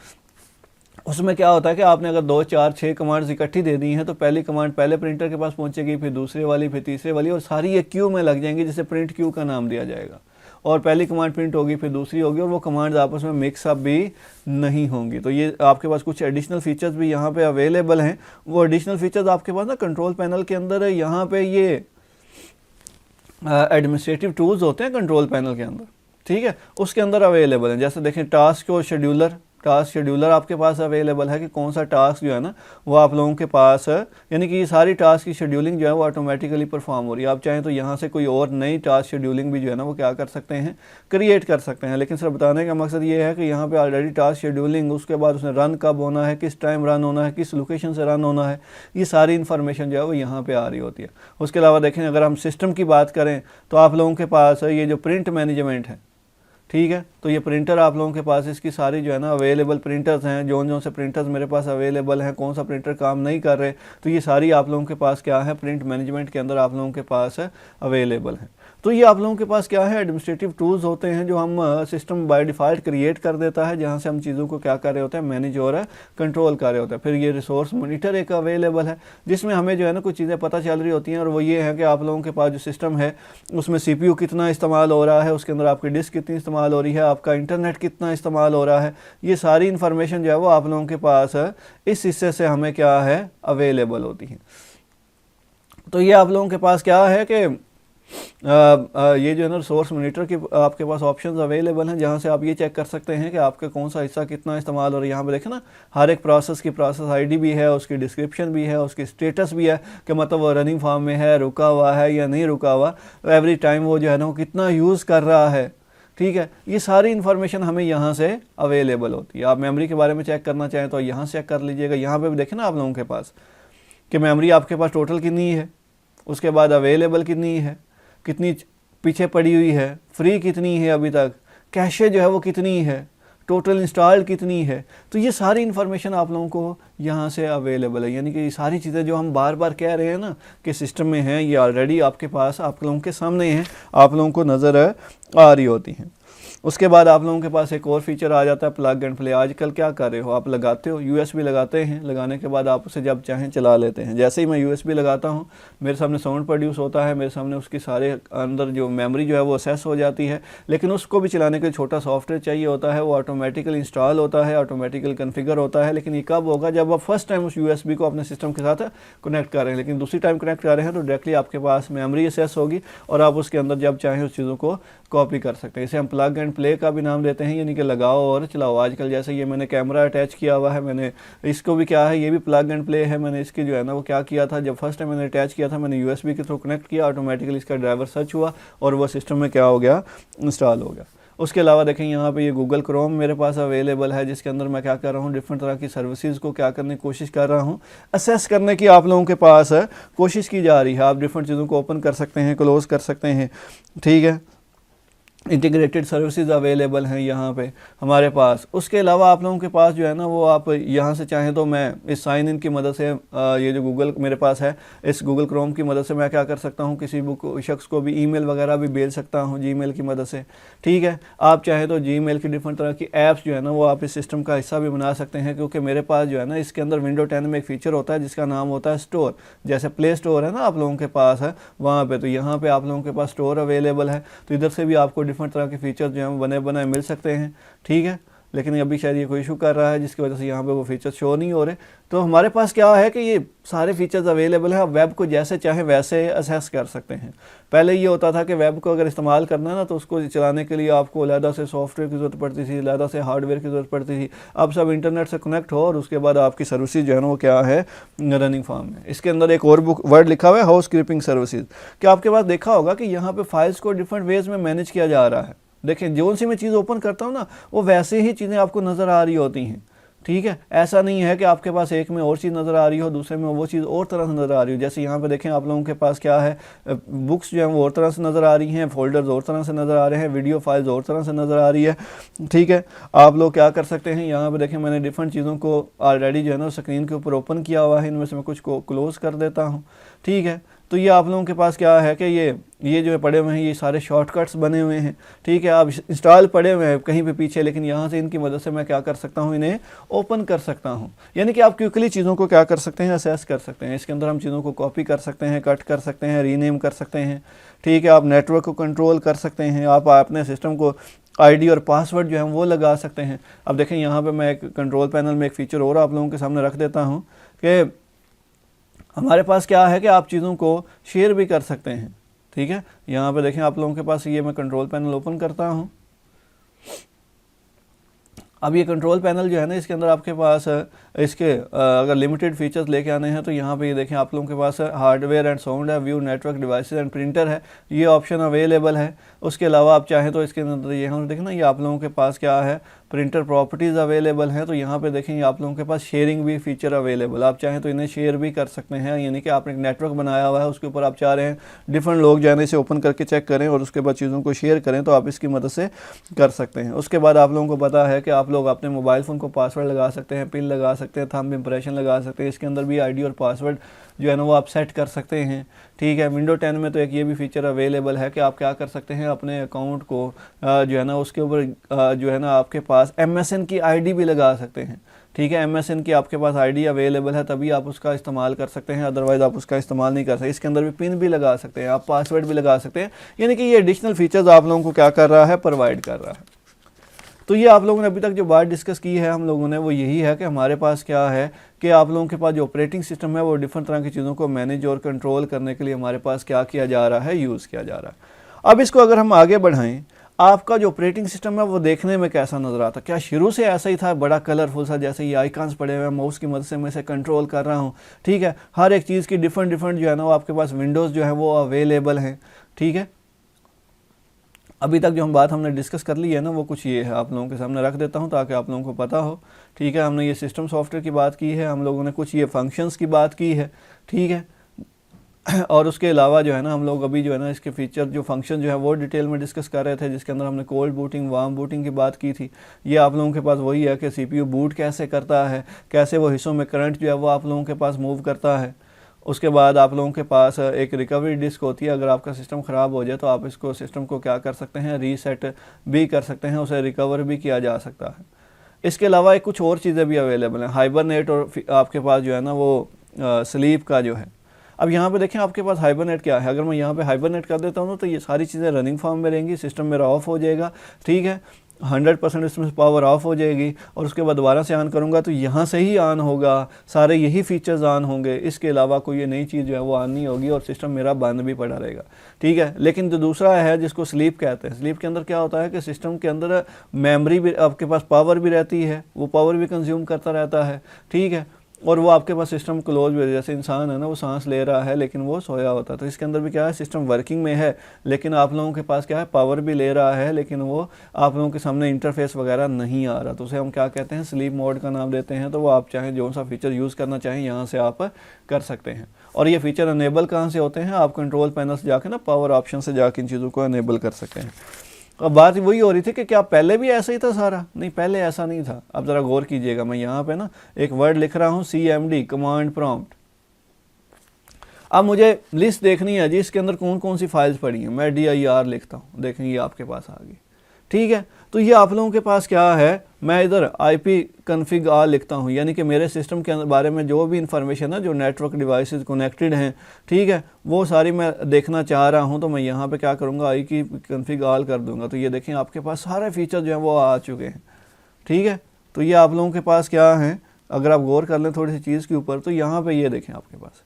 उसमें क्या होता है कि आपने अगर 2 4 6 कमांड्स इकट्ठी दे दी हैं, तो पहली कमांड पहले प्रिंटर के पास पहुंचेगी, फिर दूसरे वाली, फिर तीसरे वाली, और सारी एक क्यू में लग जाएंगी, जिसे प्रिंट क्यू का नाम दिया जाएगा। और पहली कमांड प्रिंट होगी, फिर दूसरी होगी, और वो कमांड्स आपस में मिक्सअप भी नहीं होंगी। तो ये आपके पास कुछ एडिशनल फीचर्स भी यहाँ पे अवेलेबल हैं। वो एडिशनल फीचर्स आपके पास ना कंट्रोल पैनल के अंदर है। यहाँ पे ये एडमिनिस्ट्रेटिव टूल्स होते हैं कंट्रोल पैनल के अंदर, ठीक है, उसके अंदर अवेलेबल हैं। जैसे देखें टास्क और शेड्यूलर, टास्क शेड्यूलर आपके पास अवेलेबल है कि कौन सा टास्क जो है ना वो आप लोगों के पास है, यानी कि ये सारी टास्क की शेड्यूलिंग जो है वो ऑटोमेटिकली परफॉर्म हो रही है। आप चाहें तो यहाँ से कोई और नई टास्क शेड्यूलिंग भी जो है ना वो क्या कर सकते हैं, क्रिएट कर सकते हैं। लेकिन सिर्फ बताने का मकसद ये है कि यहाँ पे ऑलरेडी टास्क शेड्यूलिंग, उसके बाद उसने रन कब होना है, किस टाइम रन होना है, किस लोकेशन से रन होना है, ये सारी इन्फॉर्मेशन जो है वो यहाँ पर आ रही होती है। उसके अलावा देखें अगर हम सिस्टम की बात करें तो आप लोगों के पास ये जो प्रिंट मैनेजमेंट है, ठीक है, तो ये प्रिंटर आप लोगों के पास इसकी सारी जो है ना अवेलेबल प्रिंटर्स हैं, जो से प्रिंटर्स मेरे पास अवेलेबल हैं, कौन सा प्रिंटर काम नहीं कर रहे, तो ये सारी आप लोगों के पास क्या है, प्रिंट मैनेजमेंट के अंदर आप लोगों के पास अवेलेबल हैं। तो ये आप लोगों के पास क्या है, एडमिनिस्ट्रेटिव टूल्स होते हैं जो हम सिस्टम बाय डिफ़ॉल्ट क्रिएट कर देता है, जहाँ से हम चीज़ों को क्या कर रहे होते हैं, मैनेज और कंट्रोल कर रहे होते हैं। फिर ये रिसोर्स मॉनिटर एक अवेलेबल है, जिसमें हमें जो है ना कुछ चीज़ें पता चल रही होती हैं, और वो ये है कि आप लोगों के पास जो सिस्टम है उसमें CPU कितना इस्तेमाल हो रहा है, उसके अंदर आपकी डिस्क कितनी इस्तेमाल हो रही है, आपका इंटरनेट कितना इस्तेमाल हो रहा है, ये सारी इन्फॉर्मेशन जो है वो आप लोगों के पास इस हिस्से से हमें क्या है, अवेलेबल होती है। तो ये आप लोगों के पास क्या है कि ये जो है ना सोर्स मॉनिटर के आपके पास ऑप्शंस अवेलेबल हैं, जहाँ से आप ये चेक कर सकते हैं कि आपका कौन सा हिस्सा कितना इस्तेमाल हो रहा है। यहाँ पे देखें ना हर एक प्रोसेस की प्रोसेस आईडी भी है, उसकी डिस्क्रिप्शन भी है, उसकी स्टेटस भी है कि मतलब वो रनिंग फॉर्म में है, रुका हुआ है या नहीं रुका हुआ, एवरी टाइम वो जो है ना वो कितना यूज़ कर रहा है, ठीक है। ये सारी इन्फॉर्मेशन हमें यहाँ से अवेलेबल होती है। आप मेमोरी के बारे में चेक करना चाहें तो यहाँ से चेक कर लीजिएगा। यहाँ पे भी देखें ना आप लोगों के पास कि मेमोरी आपके पास टोटल कितनी है, उसके बाद अवेलेबल कितनी है, कितनी पीछे पड़ी हुई है, फ्री कितनी है अभी तक, कैशे जो है वो कितनी है, टोटल इंस्टॉल कितनी है, तो ये सारी इन्फॉर्मेशन आप लोगों को यहाँ से अवेलेबल है। यानी कि ये सारी चीज़ें जो हम बार बार कह रहे हैं ना कि सिस्टम में हैं, ये ऑलरेडी आपके पास आप लोगों के सामने हैं, आप लोगों को नज़र आ रही होती हैं। उसके बाद आप लोगों के पास एक और फीचर आ जाता है प्लग एंड प्ले। आजकल क्या कर रहे हो, आप लगाते हो यूएसबी लगाते हैं, लगाने के बाद आप उसे जब चाहें चला लेते हैं। जैसे ही मैं यूएसबी लगाता हूं, मेरे सामने साउंड प्रोड्यूस होता है, मेरे सामने उसकी सारे अंदर जो मेमोरी जो है वो असेस हो जाती है, लेकिन उसको भी चलाने के लिए छोटा सॉफ्टवेयर चाहिए होता है, वो ऑटोमेटिकली इंस्टॉल होता है, ऑटोमेटिकली कन्फिगर होता है। लेकिन ये कब होगा, जब आप फर्स्ट टाइम उस यूएसबी को अपने सिस्टम के साथ कनेक्ट कर रहे हैं। लेकिन दूसरी टाइम कनेक्ट कर रहे हैं तो डायरेक्टली आपके पास मेमोरी असेस होगी और आप उसके अंदर जब चाहें उस चीज़ों को कॉपी कर सकते हैं। इसे हम प्लग एंड प्ले का भी नाम देते हैं, यानी कि लगाओ और चलाओ। आजकल जैसे ये मैंने कैमरा अटैच किया हुआ है, मैंने इसको भी क्या है, ये भी प्लग एंड प्ले है। मैंने इसकी जो है ना वो क्या किया था, जब फर्स्ट टाइम मैंने अटैच किया था, मैंने यूएसबी के थ्रू कनेक्ट किया, ऑटोमेटिकली इसका ड्राइवर सर्च हुआ और वो सिस्टम में क्या हो गया, इंस्टॉल हो गया। उसके अलावा देखें यहाँ पे ये गूगल क्रोम मेरे पास अवेलेबल है, जिसके अंदर मैं क्या कर रहा हूँ, डिफरेंट तरह की सर्विसेज को क्या करने की कोशिश कर रहा हूँ, असेस करने की आप लोगों के पास कोशिश की जा रही है। आप डिफरेंट चीज़ों को ओपन कर सकते हैं, क्लोज कर सकते हैं, ठीक है। इंटीग्रेटेड सर्विसेज अवेलेबल हैं यहाँ पे हमारे पास। उसके अलावा आप लोगों के पास जो है ना वो आप यहाँ से चाहें तो मैं इस साइन इन की मदद से ये जो गूगल मेरे पास है, इस गूगल क्रोम की मदद से मैं क्या कर सकता हूँ, किसी शख्स को भी ईमेल वगैरह भी भेज सकता हूँ जीमेल की मदद से, ठीक है। आप चाहें तो जीमेल की डिफरेंट तरह की ऐप्स जो है ना वो आप इस सिस्टम का हिस्सा भी बना सकते हैं, क्योंकि मेरे पास जो है ना इसके अंदर विंडो 10 में एक फीचर होता है जिसका नाम होता है स्टोर। जैसे प्ले स्टोर है ना आप लोगों के पास है वहाँ पर, तो यहाँ पर आप लोगों के पास स्टोर अवेलेबल है, तो इधर से भी आपको डिफरेंट तरह के फीचर जो हैं बने बनाए मिल सकते हैं, ठीक है। लेकिन अभी शायद ये कोई इशू कर रहा है जिसकी वजह से यहाँ पे वो फीचर्स शो नहीं हो रहे। तो हमारे पास क्या है कि ये सारे फीचर्स अवेलेबल हैं, आप वेब को जैसे चाहें वैसे असेस कर सकते हैं। पहले ये होता था कि वेब को अगर इस्तेमाल करना है ना तो उसको चलाने के लिए आपको अलहदा से सॉफ्टवेयर की ज़रूरत पड़ती थी, अलहदा से हार्डवेयर की ज़रूरत पड़ती थी। अब सब इंटरनेट से कनेक्ट हो और उसके बाद आपकी सर्विसेज जो है ना वो क्या है, रनिंग फॉर्म में। इसके अंदर एक और वर्ड लिखा हुआ है, हाउस कीपिंग सर्विसेज। क्या आपके पास देखा होगा कि यहाँ पे फाइल्स को डिफरेंट वेज में मैनेज किया जा रहा है। देखें जो सी मैं चीज़ ओपन करता हूँ ना वो वैसे ही चीज़ें आपको नज़र आ रही होती हैं, ठीक है। ऐसा नहीं है कि आपके पास एक में और चीज़ नज़र आ रही हो, दूसरे में वो चीज़ और तरह से नज़र आ रही हो। जैसे यहाँ पे देखें आप लोगों के पास क्या है, बुक्स जो हैं वो और तरह से नज़र आ रही हैं, फोल्डर्स और तरह से नज़र आ रहे हैं, वीडियो फाइल्स और तरह से नज़र आ रही है, ठीक है। आप लोग क्या कर सकते हैं, यहाँ पे देखें मैंने डिफरेंट चीज़ों को ऑलरेडी जो है ना स्क्रीन के ऊपर ओपन किया हुआ है, इनमें से मैं कुछ को क्लोज़ कर देता हूँ, ठीक है। तो ये आप लोगों के पास क्या है कि ये जो है पड़े हुए हैं, ये सारे शॉर्टकट्स बने हुए हैं, ठीक है। आप इंस्टॉल पड़े हुए हैं कहीं पे पीछे, लेकिन यहाँ से इनकी मदद से मैं क्या कर सकता हूँ, इन्हें ओपन कर सकता हूँ। यानी कि आप क्विकली चीज़ों को क्या कर सकते हैं, असेस कर सकते हैं। इसके अंदर हम चीज़ों को कॉपी कर सकते हैं, कट कर सकते हैं, रीनेम कर सकते हैं, ठीक है। आप नेटवर्क को कंट्रोल कर सकते हैं, आप अपने सिस्टम को आईडी और पासवर्ड जो है वो लगा सकते हैं। अब देखें यहाँ पर मैं एक कंट्रोल पैनल में एक फ़ीचर और आप लोगों के सामने रख देता हूँ कि हमारे पास क्या है कि आप चीज़ों को शेयर भी कर सकते हैं, ठीक है। यहाँ पे देखें आप लोगों के पास ये मैं कंट्रोल पैनल ओपन करता हूँ। अब ये कंट्रोल पैनल जो है ना इसके अंदर आपके पास इसके अगर लिमिटेड फीचर्स लेके आने हैं तो यहाँ पे ये देखें आप लोगों के पास हार्डवेयर एंड साउंड है, view network devices and printer है, ये ऑप्शन अवेलेबल है। उसके अलावा आप चाहें तो इसके अंदर यहाँ देखें ना ये आप लोगों के पास क्या है, प्रिंटर प्रॉपर्टीज़ अवेलेबल हैं। तो यहाँ पे देखेंगे आप लोगों के पास शेयरिंग भी फीचर अवेलेबल, आप चाहें तो इन्हें शेयर भी कर सकते हैं। यानी कि आपने एक नेटवर्क बनाया हुआ है, उसके ऊपर आप चाह रहे हैं डिफरेंट लोग जाने से ओपन करके चेक करें और उसके बाद चीज़ों को शेयर करें, तो आप इसकी मदद से कर सकते हैं। उसके बाद आप लोगों को पता है कि आप लोग अपने मोबाइल फ़ोन को पासवर्ड लगा सकते हैं, पिन लगा सकते हैं, थंब इम्प्रेशन लगा सकते हैं। इसके अंदर भी आईडी और पासवर्ड जो है ना वो आप सेट कर सकते हैं, ठीक है। विंडो 10 में तो एक ये भी फीचर अवेलेबल है कि आप क्या कर सकते हैं, अपने अकाउंट को जो है ना उसके ऊपर जो है ना आपके पास MSN की आईडी भी लगा सकते हैं, ठीक है। MSN की आपके पास आईडी अवेलेबल है तभी आप उसका इस्तेमाल कर सकते हैं, अदरवाइज़ आप उसका इस्तेमाल नहीं कर सकते। इसके अंदर भी पिन भी लगा सकते हैं, आप पासवर्ड भी लगा सकते हैं। यानी कि ये एडिशनल फीचर्स आप लोगों को क्या कर रहा है, प्रोवाइड कर रहा है। तो ये आप लोगों ने अभी तक जो बात डिस्कस की है हम लोगों ने वो यही है कि हमारे पास क्या है कि आप लोगों के पास जो ऑपरेटिंग सिस्टम है वो डिफरेंट तरह की चीज़ों को मैनेज और कंट्रोल करने के लिए हमारे पास क्या किया जा रहा है, यूज़ किया जा रहा है। अब इसको अगर हम आगे बढ़ाएं, आपका जो ऑपरेटिंग सिस्टम है वो देखने में कैसा नज़र आता, क्या शुरू से ऐसा ही था, बड़ा कलरफुल सा, जैसे ये आइकन्स पड़े हुए हैं, माउस की मदद से मैं इसे कंट्रोल कर रहा हूँ, ठीक है। हर एक चीज़ की डिफरेंट जो है ना वो आपके पास विंडोज़ जो है वो अवेलेबल हैं, ठीक है। अभी तक जो हम बात हमने डिस्कस कर ली है ना वो कुछ ये है, आप लोगों के सामने रख देता हूँ ताकि आप लोगों को पता हो, ठीक है। हमने ये सिस्टम सॉफ्टवेयर की बात की है, हम लोगों ने कुछ ये फंक्शंस की बात की है, ठीक है। और उसके अलावा जो है ना हम लोग अभी जो है ना इसके फीचर जो फंक्शन जो है वो डिटेल में डिस्कस कर रहे थे, जिसके अंदर हमने कोल्ड बूटिंग वार्म बूटिंग की बात की थी। ये आप लोगों के पास वही है कि सीपीयू बूट कैसे करता है, कैसे वो हिस्सों में करंट जो है वो आप लोगों के पास मूव करता है। उसके बाद आप लोगों के पास एक रिकवरी डिस्क होती है, अगर आपका सिस्टम ख़राब हो जाए तो आप इसको सिस्टम को क्या कर सकते हैं, रीसेट भी कर सकते हैं, उसे रिकवर भी किया जा सकता है। इसके अलावा एक कुछ और चीज़ें भी अवेलेबल हैं, हाइबरनेट और आपके पास जो है ना वो स्लीप का जो है। अब यहाँ पे देखें आपके पास हाइबरनेट क्या है, अगर मैं यहाँ पे हाइबरनेट कर देता हूँ तो ये सारी चीज़ें रनिंग फॉर्म में रहेंगी, सिस्टम मेरा ऑफ हो जाएगा, ठीक है, 100% इसमें से पावर ऑफ हो जाएगी और उसके बाद दोबारा से ऑन करूँगा तो यहाँ से ही ऑन होगा, सारे यही फीचर्स ऑन होंगे, इसके अलावा कोई ये नई चीज़ जो है वो ऑन नहीं होगी और सिस्टम मेरा बंद भी पड़ा रहेगा, ठीक है। लेकिन जो दूसरा है जिसको स्लीप कहते हैं, स्लीप के अंदर क्या होता है कि सिस्टम के अंदर मेमोरी भी आपके पास पावर भी रहती है, वो पावर भी कंज्यूम करता रहता है, ठीक है, और वो आपके पास सिस्टम क्लोज भी, जैसे इंसान है ना वो सांस ले रहा है लेकिन वो सोया होता है, तो इसके अंदर भी क्या है, सिस्टम वर्किंग में है लेकिन आप लोगों के पास क्या है, पावर भी ले रहा है लेकिन वो आप लोगों के सामने इंटरफेस वगैरह नहीं आ रहा, तो उसे हम क्या कहते हैं, स्लीप मोड का नाम देते हैं। तो वो आप चाहें जो सा फीचर यूज़ करना चाहें यहाँ से आप कर सकते हैं। और ये फीचर अनेबल कहाँ से होते हैं, आप कंट्रोल पैनल से जाके ना पावर ऑप्शन से जाके इन चीज़ों को अनेबल कर सकते हैं। अब बात वही हो रही थी कि क्या पहले भी ऐसा ही था सारा, नहीं पहले ऐसा नहीं था। अब ज़रा गौर कीजिएगा, मैं यहाँ पे ना एक वर्ड लिख रहा हूँ CMD, कमांड प्रॉम्प्ट। अब मुझे लिस्ट देखनी है जी, इसके अंदर कौन कौन सी फाइल्स पड़ी हैं, मैं DIR लिखता हूँ, देखें ये आपके पास आ गई, ठीक है। तो ये आप लोगों के पास क्या है, मैं इधर IP config R लिखता हूँ, यानी कि मेरे सिस्टम के बारे में जो भी इंफॉर्मेशन है, जो नेटवर्क डिवाइसेस कनेक्टेड हैं, ठीक है, वो सारी मैं देखना चाह रहा हूँ, तो मैं यहाँ पे क्या करूँगा, IP config R कर दूँगा। तो ये देखें आपके पास सारे फीचर जो हैं वो आ चुके हैं, ठीक है। तो ये आप लोगों के पास क्या है, अगर आप गौर कर लें थोड़ी सी चीज़ के ऊपर, तो यहाँ पर ये देखें आपके पास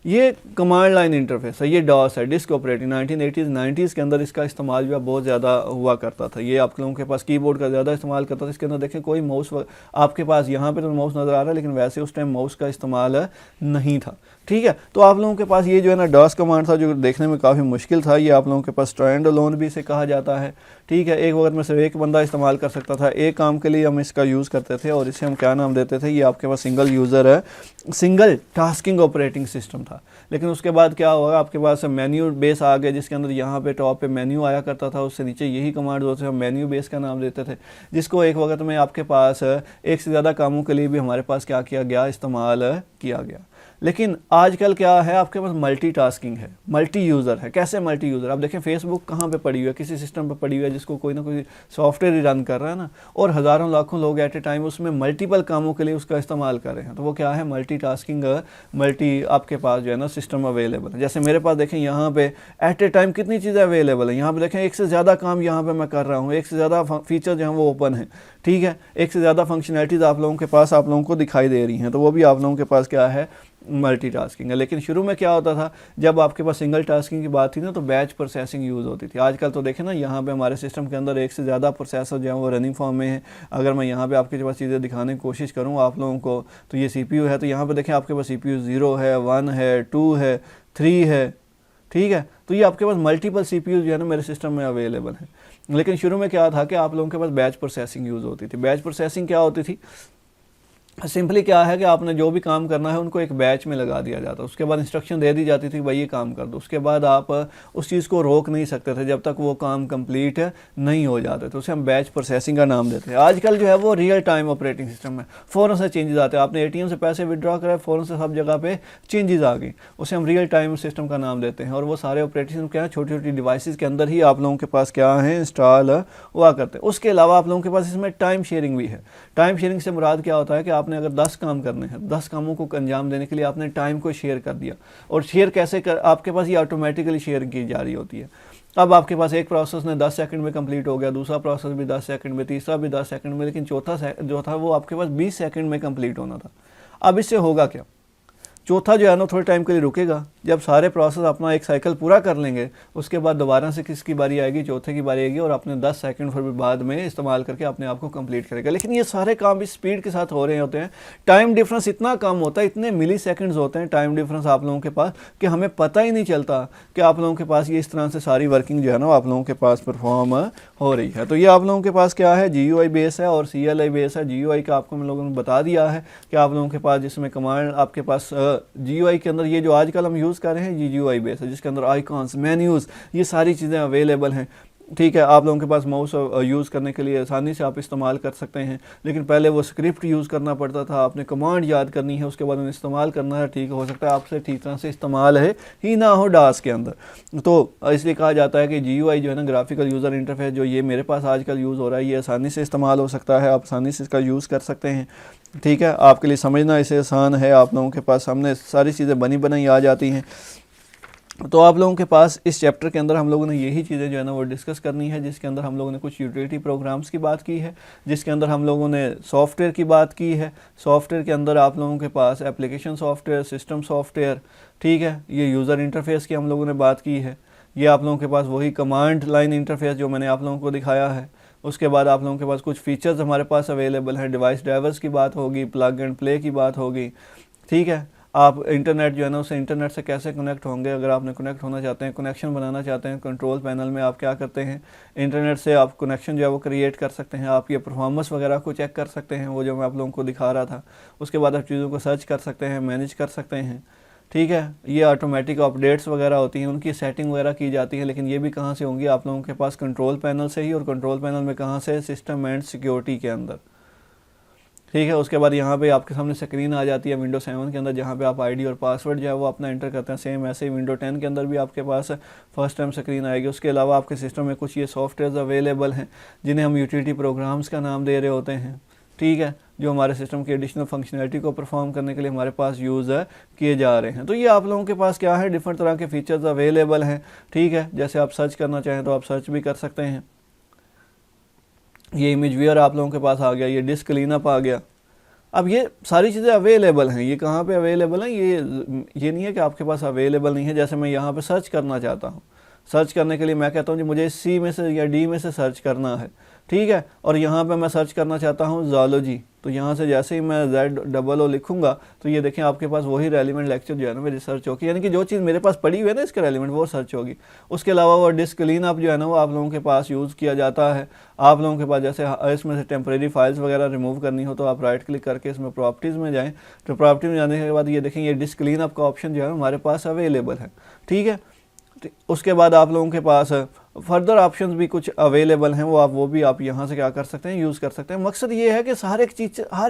ये कमांड लाइन इंटरफेस है, ये DOS है, डिस्क ऑपरेटिंग। 1980s 90s के अंदर इसका इस्तेमाल जो है बहुत ज़्यादा हुआ करता था, ये आप लोगों के पास कीबोर्ड का ज़्यादा इस्तेमाल करता था। इसके अंदर देखें कोई माउस आपके पास यहाँ पे तो माउस नज़र आ रहा है, लेकिन वैसे उस टाइम माउस का इस्तेमाल नहीं था, ठीक है। तो आप लोगों के पास ये जो है ना DOS कमांड था, जो देखने में काफ़ी मुश्किल था। ये आप लोगों के पास स्टैंड अलोन भी इसे कहा जाता है, ठीक है। एक वक्त में सिर्फ एक बंदा इस्तेमाल कर सकता था, एक काम के लिए हम इसका यूज़ करते थे और इसे हम क्या नाम देते थे, ये आपके पास सिंगल यूज़र है, सिंगल टास्किंग ऑपरेटिंग सिस्टम था। लेकिन उसके बाद क्या हुआ, आपके पास मेन्यू बेस आ गया, जिसके अंदर यहाँ पे टॉप पे मेन्यू आया करता था, उससे नीचे यही कमांड होते थे, हम मेन्यू बेस का नाम देते थे, जिसको एक वक्त में आपके पास एक से ज़्यादा कामों के लिए भी हमारे पास क्या किया गया, इस्तेमाल किया गया। लेकिन आजकल क्या है, आपके पास मल्टीटास्किंग है, मल्टी यूज़र है। कैसे मल्टी यूज़र, आप देखें फेसबुक कहाँ पे पड़ी हुई है, किसी सिस्टम पे पड़ी हुई है जिसको कोई ना कोई सॉफ्टवेयर ही रन कर रहा है ना, और हज़ारों लाखों लोग एट ए टाइम उसमें मल्टीपल कामों के लिए उसका इस्तेमाल कर रहे हैं। तो वो क्या है, मल्टीटास्किंग, मल्टी आपके पास जो है ना सिस्टम अवेलेबल है। जैसे मेरे पास देखें यहाँ पे एट ए टाइम कितनी चीज़ें अवेलेबल हैं, यहाँ पे देखें एक से ज़्यादा काम यहाँ पे मैं कर रहा हूँ, एक से ज़्यादा फीचर जो हैं वो ओपन है, ठीक है, एक से ज़्यादा फंक्शनैलिटीज़ आप लोगों के पास आप लोगों को दिखाई दे रही हैं, तो वो भी आप लोगों के पास क्या है, मल्टीटास्किंग है। लेकिन शुरू में क्या होता था, जब आपके पास सिंगल टास्किंग की बात थी ना, तो बैच प्रोसेसिंग यूज़ होती थी। आजकल तो देखें ना, यहाँ पे हमारे सिस्टम के अंदर एक से ज़्यादा प्रोसेसर जो है वो रनिंग फॉर्म में है। अगर मैं यहाँ पे आपके पास चीज़ें दिखाने की कोशिश करूँ आप लोगों को, तो ये CPU है, तो यहाँ पे देखें आपके पास CPU 0 है, 1 है, 2 है, 3 है, ठीक है। तो ये आपके पास मल्टीपल CPU जो है ना मेरे सिस्टम में अवेलेबल है। लेकिन शुरू में क्या था कि आप लोगों के पास बैच प्रोसेसिंग यूज़ होती थी। बैच प्रोसेसिंग क्या होती थी, सिंपली क्या है कि आपने जो भी काम करना है उनको एक बैच में लगा दिया जाता, उसके बाद इंस्ट्रक्शन दे दी जाती थी भाई ये काम कर दो, उसके बाद आप उस चीज़ को रोक नहीं सकते थे जब तक वो काम कंप्लीट नहीं हो जाते, तो उसे हम बैच प्रोसेसिंग का नाम देते हैं। आजकल जो है वो रियल टाइम ऑपरेटिंग सिस्टम है, फ़ौरन से चेंजेस आते हैं। आपने ATM से पैसे विड्रॉ कराए, फ़ौरन से सब जगह पे चेंजेस आ गई, उसे हम रियल टाइम सिस्टम का नाम देते हैं। और वो सारे ऑपरेटिंग सिस्टम क्या है, छोटी छोटी डिवाइसेस के अंदर ही आप लोगों के पास क्या है, इंस्टॉल हुआ करते हैं। उसके अलावा आप लोगों के पास इसमें टाइम शेयरिंग भी है। टाइम शेयरिंग से मुराद क्या होता है कि आपने अगर 10 काम करने हैं, 10 कामों को अंजाम देने के लिए आपने टाइम को शेयर कर दिया, और शेयर कैसे कर, आपके पास ये ऑटोमेटिकली शेयर की जा रही होती है। अब आपके पास एक प्रोसेस ने 10 सेकंड में कंप्लीट हो गया, दूसरा प्रोसेस भी 10 सेकंड में, तीसरा भी 10 सेकंड में, लेकिन चौथा जो था वो आपके पास 20 सेकंड में कंप्लीट होना था। अब इससे होगा क्या, चौथा जो है ना थोड़े टाइम के लिए रुकेगा, जब सारे प्रोसेस अपना एक साइकिल पूरा कर लेंगे उसके बाद दोबारा से किसकी बारी आएगी, चौथे की बारी आएगी, और अपने 10 सेकंड फिर बाद में इस्तेमाल करके अपने आप को कंप्लीट करेगा। लेकिन ये सारे काम इस स्पीड के साथ हो रहे होते हैं, टाइम डिफरेंस इतना कम होता है, इतने मिली सेकेंड्स होते हैं टाइम डिफरेंस आप लोगों के पास, कि हमें पता ही नहीं चलता कि आप लोगों के पास ये इस तरह से सारी वर्किंग जो है ना आप लोगों के पास परफॉर्म हो रही है। तो ये आप लोगों के पास क्या है, GUI बेस है और CLI बेस है। GUI का आपको हम लोगों ने बता दिया है कि आप लोगों के पास जिसमें कमांड आपके पास GUI के अंदर ये जो आजकल हम यूज़ कर रहे हैं ये GUI बेस है, जिसके अंदर आइकॉन्स, मेन्यूज़, ये सारी चीज़ें अवेलेबल हैं। ठीक है, आप लोगों के पास माउस यूज़ करने के लिए आसानी से आप इस्तेमाल कर सकते हैं, लेकिन पहले वो स्क्रिप्ट यूज़ करना पड़ता था, आपने कमांड याद करनी है, उसके बाद उन्हें इस्तेमाल करना है। ठीक, हो सकता है आपसे ठीक तरह से इस्तेमाल है ही ना हो डास के अंदर। तो इसलिए कहा जाता है कि GUI जो है ना, ग्राफिकल यूज़र इंटरफेस, जो ये मेरे पास आजकल यूज़ हो रहा है, ये आसानी से इस्तेमाल हो सकता है, आप आसानी से इसका यूज़ कर सकते हैं। ठीक है, आपके लिए समझना इसे आसान है, आप लोगों के पास सामने सारी चीज़ें बनी बनाई आ जाती हैं। तो आप लोगों के पास इस चैप्टर के अंदर हम लोगों ने यही चीज़ें जो है ना वो डिस्कस करनी है, जिसके अंदर हम लोगों ने कुछ यूटिलिटी प्रोग्राम्स की बात की है, जिसके अंदर हम लोगों ने सॉफ्टवेयर की बात की है। सॉफ्टवेयर के अंदर आप लोगों के पास एप्लीकेशन सॉफ्टवेयर, सिस्टम सॉफ्टवेयर, ठीक है, ये यूज़र इंटरफेस की हम लोगों ने बात की है। ये आप लोगों के पास वही कमांड लाइन इंटरफेस जो मैंने आप लोगों को दिखाया है। उसके बाद आप लोगों के पास कुछ फीचर्स हमारे पास अवेलेबल हैं, डिवाइस ड्राइवर्स की बात होगी, प्लग एंड प्ले की बात होगी। ठीक है, आप इंटरनेट जो है ना उसे इंटरनेट से कैसे कनेक्ट होंगे, अगर आपने कनेक्ट होना चाहते हैं, कनेक्शन बनाना चाहते हैं, कंट्रोल पैनल में आप क्या करते हैं, इंटरनेट से आप कनेक्शन जो है वो क्रिएट कर सकते हैं, आप ये परफॉर्मेंस वगैरह को चेक कर सकते हैं, वो जो मैं आप लोगों को दिखा रहा था। उसके बाद आप चीज़ों को सर्च कर सकते हैं, मैनेज कर सकते हैं। ठीक है, ये ऑटोमेटिक अपडेट्स वगैरह होती हैं, उनकी सेटिंग वगैरह की जाती है, लेकिन ये भी कहाँ से होंगी, आप लोगों के पास कंट्रोल पैनल से ही, और कंट्रोल पैनल में कहाँ से, सिस्टम एंड सिक्योरिटी के अंदर। ठीक है, उसके बाद यहाँ पे आपके सामने स्क्रीन आ जाती है विंडो 7 के अंदर, जहाँ पे आप आईडी और पासवर्ड जो है वो अपना एंटर करते हैं। सेम ऐसे ही विंडो 10 के अंदर भी आपके पास फर्स्ट टाइम स्क्रीन आएगी। उसके अलावा आपके सिस्टम में कुछ ये सॉफ्टवेयर अवेलेबल हैं, जिन्हें हम यूटिलिटी प्रोग्राम्स का नाम दे रहे होते हैं। ठीक है, जो हमारे सिस्टम की एडिशनल फंक्शनैलिटी को परफॉर्म करने के लिए हमारे पास यूज़ किए जा रहे हैं। तो ये आप लोगों के पास क्या है, डिफरेंट तरह के फीचर्स अवेलेबल हैं। ठीक है, जैसे आप सर्च करना चाहें तो आप सर्च भी कर सकते हैं। ये इमेज व्यूअर आप लोगों के पास आ गया, ये डिस्क क्लीनअप आ गया। अब ये सारी चीज़ें अवेलेबल हैं, ये कहाँ पे अवेलेबल हैं, ये नहीं है कि आपके पास अवेलेबल नहीं है। जैसे मैं यहाँ पे सर्च करना चाहता हूँ, सर्च करने के लिए मैं कहता हूँ जी मुझे C में से या D में से सर्च करना है। ठीक है, और यहाँ पे मैं सर्च करना चाहता हूँ ज़ूलॉजी, तो यहाँ से जैसे ही मैं ZOO लिखूंगा तो ये देखें आपके पास वही रेलिवेंट लेक्चर जो है ना मेरी सर्च होगी, यानी कि जो चीज़ मेरे पास पड़ी हुई है ना इसके रेलिवेंट वो सर्च होगी। उसके अलावा वो डिस्क क्लीनअप जो है ना वो आप लोगों के पास यूज़ किया जाता है। आप लोगों के पास जैसे इसमें से टेम्परेरी फाइल्स वगैरह रिमूव करनी हो तो आप राइट क्लिक करके इसमें प्रॉपर्टीज़ में जाएँ, तो प्रॉपर्टी में जाने के बाद ये देखें ये डिस्क क्लीनअप का ऑप्शन जो है हमारे पास अवेलेबल है। ठीक है, उसके बाद आप लोगों के पास फर्दर ऑप्शंस भी कुछ अवेलेबल हैं, वो भी आप यहाँ से क्या कर सकते हैं, यूज़ कर सकते हैं। मकसद ये है कि हर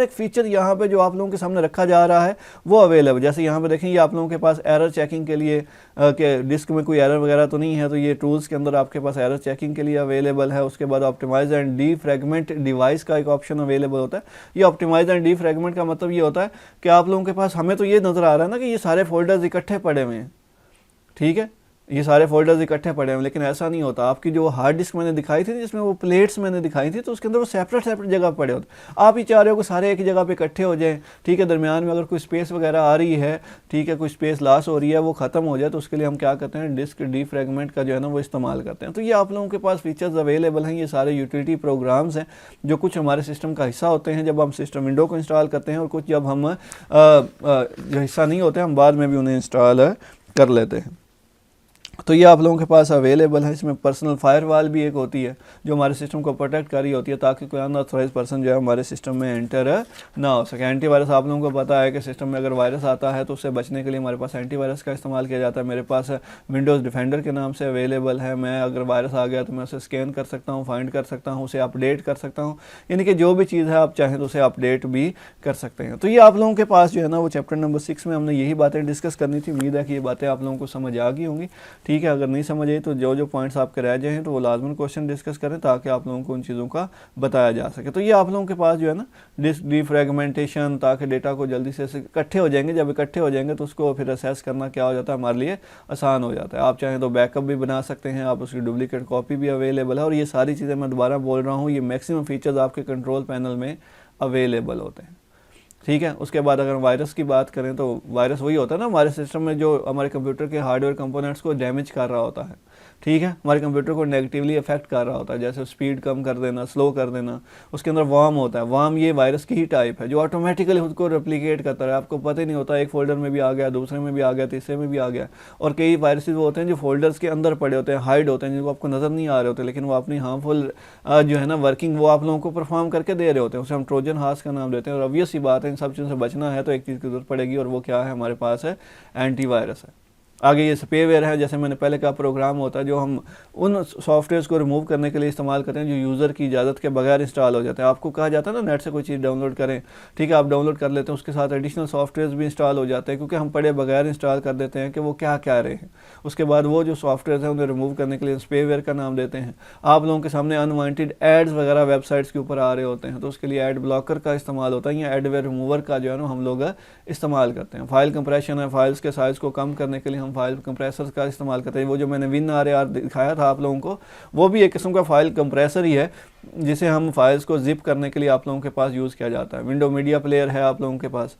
एक फीचर यहाँ पे जो आप लोगों के सामने रखा जा रहा है वो अवेलेबल। जैसे यहाँ पे देखें ये आप लोगों के पास एरर चेकिंग के लिए कि डिस्क में कोई एरर वगैरह तो नहीं है, तो ये टूल्स के अंदर आपके पास एरर चेकिंग के लिए अवेलेबल है। उसके बाद ऑप्टिमाइज एंड डीफ्रैगमेंट डिवाइस का एक ऑप्शन अवेलेबल होता है। ये ऑप्टिमाइज एंड डीफ्रैगमेंट का मतलब ये होता है कि आप लोगों के पास, हमें तो ये नज़र आ रहा है ना कि ये सारे फोल्डर्स इकट्ठे पड़े हुए हैं। ठीक है, ये सारे फोल्डर्स इकट्ठे पड़े हैं, लेकिन ऐसा नहीं होता। आपकी जो हार्ड डिस्क मैंने दिखाई थी जिसमें वो प्लेट्स मैंने दिखाई थी, तो उसके अंदर वो सेपरेट जगह पड़े होते। आप ही चाह रहे हो कि सारे एक जगह पे इकट्ठे हो जाएं। ठीक है, दरमियान में अगर कोई स्पेस वगैरह आ रही है, ठीक है, कोई स्पेस लॉस हो रही है, वो ख़त्म हो जाए, तो उसके लिए हम क्या करते हैं, डिस्क डीफ्रैगमेंट का जो है ना वो इस्तेमाल करते हैं। तो ये आप लोगों के पास फीचर्स अवेलेबल हैं। ये सारे यूटिलिटी प्रोग्राम्स हैं जो कुछ हमारे सिस्टम का हिस्सा होते हैं जब हम सिस्टम विंडो को इंस्टॉल करते हैं, और कुछ जब हम जो हिस्सा नहीं होते हम बाद में भी उन्हें इंस्टॉल कर लेते हैं। तो ये आप लोगों के पास अवेलेबल है। इसमें पर्सनल फायरवॉल भी एक होती है जो हमारे सिस्टम को प्रोटेक्ट कर रही होती है, ताकि कोई अनऑथराइज्ड पर्सन जो है हमारे सिस्टम में एंटर ना हो सके। एंटीवायरस आप लोगों को पता है कि सिस्टम में अगर वायरस आता है तो उससे बचने के लिए हमारे पास एंटीवायरस का इस्तेमाल किया जाता है। मेरे पास विंडोज़ डिफेंडर के नाम से अवेलेबल है। मैं अगर वायरस आ गया तो मैं उसे स्कैन कर सकता हूँ, फाइंड कर सकता हूँ, उसे अपडेट कर सकता हूँ, यानी कि जो भी चीज़ है आप चाहें तो उसे अपडेट भी कर सकते हैं। तो ये आप लोगों के पास जो है ना वो चैप्टर नंबर 6 में हमने यही बातें डिस्कस करनी थी। उम्मीद है कि ये बातें आप लोगों को समझ आ गई होंगी। ठीक है, अगर नहीं समझ आई तो जो पॉइंट्स आपके रह जाएँ तो वो लाजमन क्वेश्चन डिस्कस करें, ताकि आप लोगों को उन चीज़ों का बताया जा सके। तो ये आप लोगों के पास जो है ना डिस्क डीफ्रैगमेंटेशन, ताकि डेटा को जल्दी से इकट्ठे हो जाएंगे। जब इकट्ठे हो जाएंगे तो उसको फिर असेस करना क्या हो जाता है, हमारे लिए आसान हो जाता है। आप चाहें तो बैकअप भी बना सकते हैं, आप उसकी डुप्लीकेट कॉपी भी अवेलेबल है। और ये सारी चीज़ें मैं दोबारा बोल रहा हूँ, ये मैक्सिमम फीचर्स आपके कंट्रोल पैनल में अवेलेबल होते हैं। ठीक है, उसके बाद अगर वायरस की बात करें तो वायरस वही होता है ना हमारे सिस्टम में जो हमारे कंप्यूटर के हार्डवेयर कंपोनेंट्स को डैमेज कर रहा होता है। ठीक है, हमारे कंप्यूटर को नेगेटिवली अफेक्ट कर रहा होता है, जैसे स्पीड कम कर देना, स्लो कर देना। उसके अंदर वर्म होता है, वर्म ये वायरस की ही टाइप है जो ऑटोमेटिकली खुद को रेप्लिकेट करता है, आपको पता ही नहीं होता, एक फोल्डर में भी आ गया, दूसरे में भी आ गया, तीसरे में भी आ गया। और कई वायरसेस वो होते हैं जो फोल्डर्स के अंदर पड़े होते हैं, हाइड होते हैं, जिनको आपको नज़र नहीं आ रहे होते, लेकिन वो अपनी हार्मफुल जो है ना वर्किंग वो आप लोगों को परफॉर्म करके दे रहे होते हैं, उसे हम ट्रोजन हार्स का नाम देते हैं। और ऑब्वियस सी बात है, इन सब चीज़ों से बचना है तो एक चीज़ की जरूरत पड़ेगी, और वो क्या है, हमारे पास है एंटीवायरस है। आगे ये स्पेवेयर है, जैसे मैंने पहले कहा, प्रोग्राम होता है जो हम उन सॉफ्टवेयर्स को रिमूव करने के लिए इस्तेमाल करते हैं जो यूज़र की इजाज़त के बगैर इंस्टॉल हो जाते हैं। आपको कहा जाता है ना नेट से कोई चीज़ डाउनलोड करें, ठीक है, आप डाउनलोड कर लेते हैं, उसके साथ एडिशनल सॉफ्टवेयर्स भी इंस्टॉल हो जाते हैं, क्योंकि हम पढ़े बगैर इंस्टॉल कर देते हैं कि वो क्या क्या रहे हैं। उसके बाद वो जो सॉफ्टवेयर हैं उन्हें रिमूव करने के लिए स्पेवेयर का नाम देते हैं। आप लोगों के सामने अनवांटेड एड्स वगैरह वेबसाइट्स के ऊपर आ रहे होते हैं, तो उसके लिए एड ब्लॉकर का इस्तेमाल होता है, या एडवेयर रिमूवर का जो है ना हम लोग इस्तेमाल करते हैं। फाइल कंप्रेशन है, फाइल्स के साइज़ को कम करने के लिए हम फाइल कंप्रेसर का इस्तेमाल करते हैं। वो जो मैंने WinRAR दिखाया था आप लोगों को, वो भी एक किस्म का फाइल कंप्रेसर ही है, जिसे हम फाइल्स को जिप करने के लिए आप लोगों के पास यूज़ किया जाता है। विंडो मीडिया प्लेयर है आप लोगों के पास,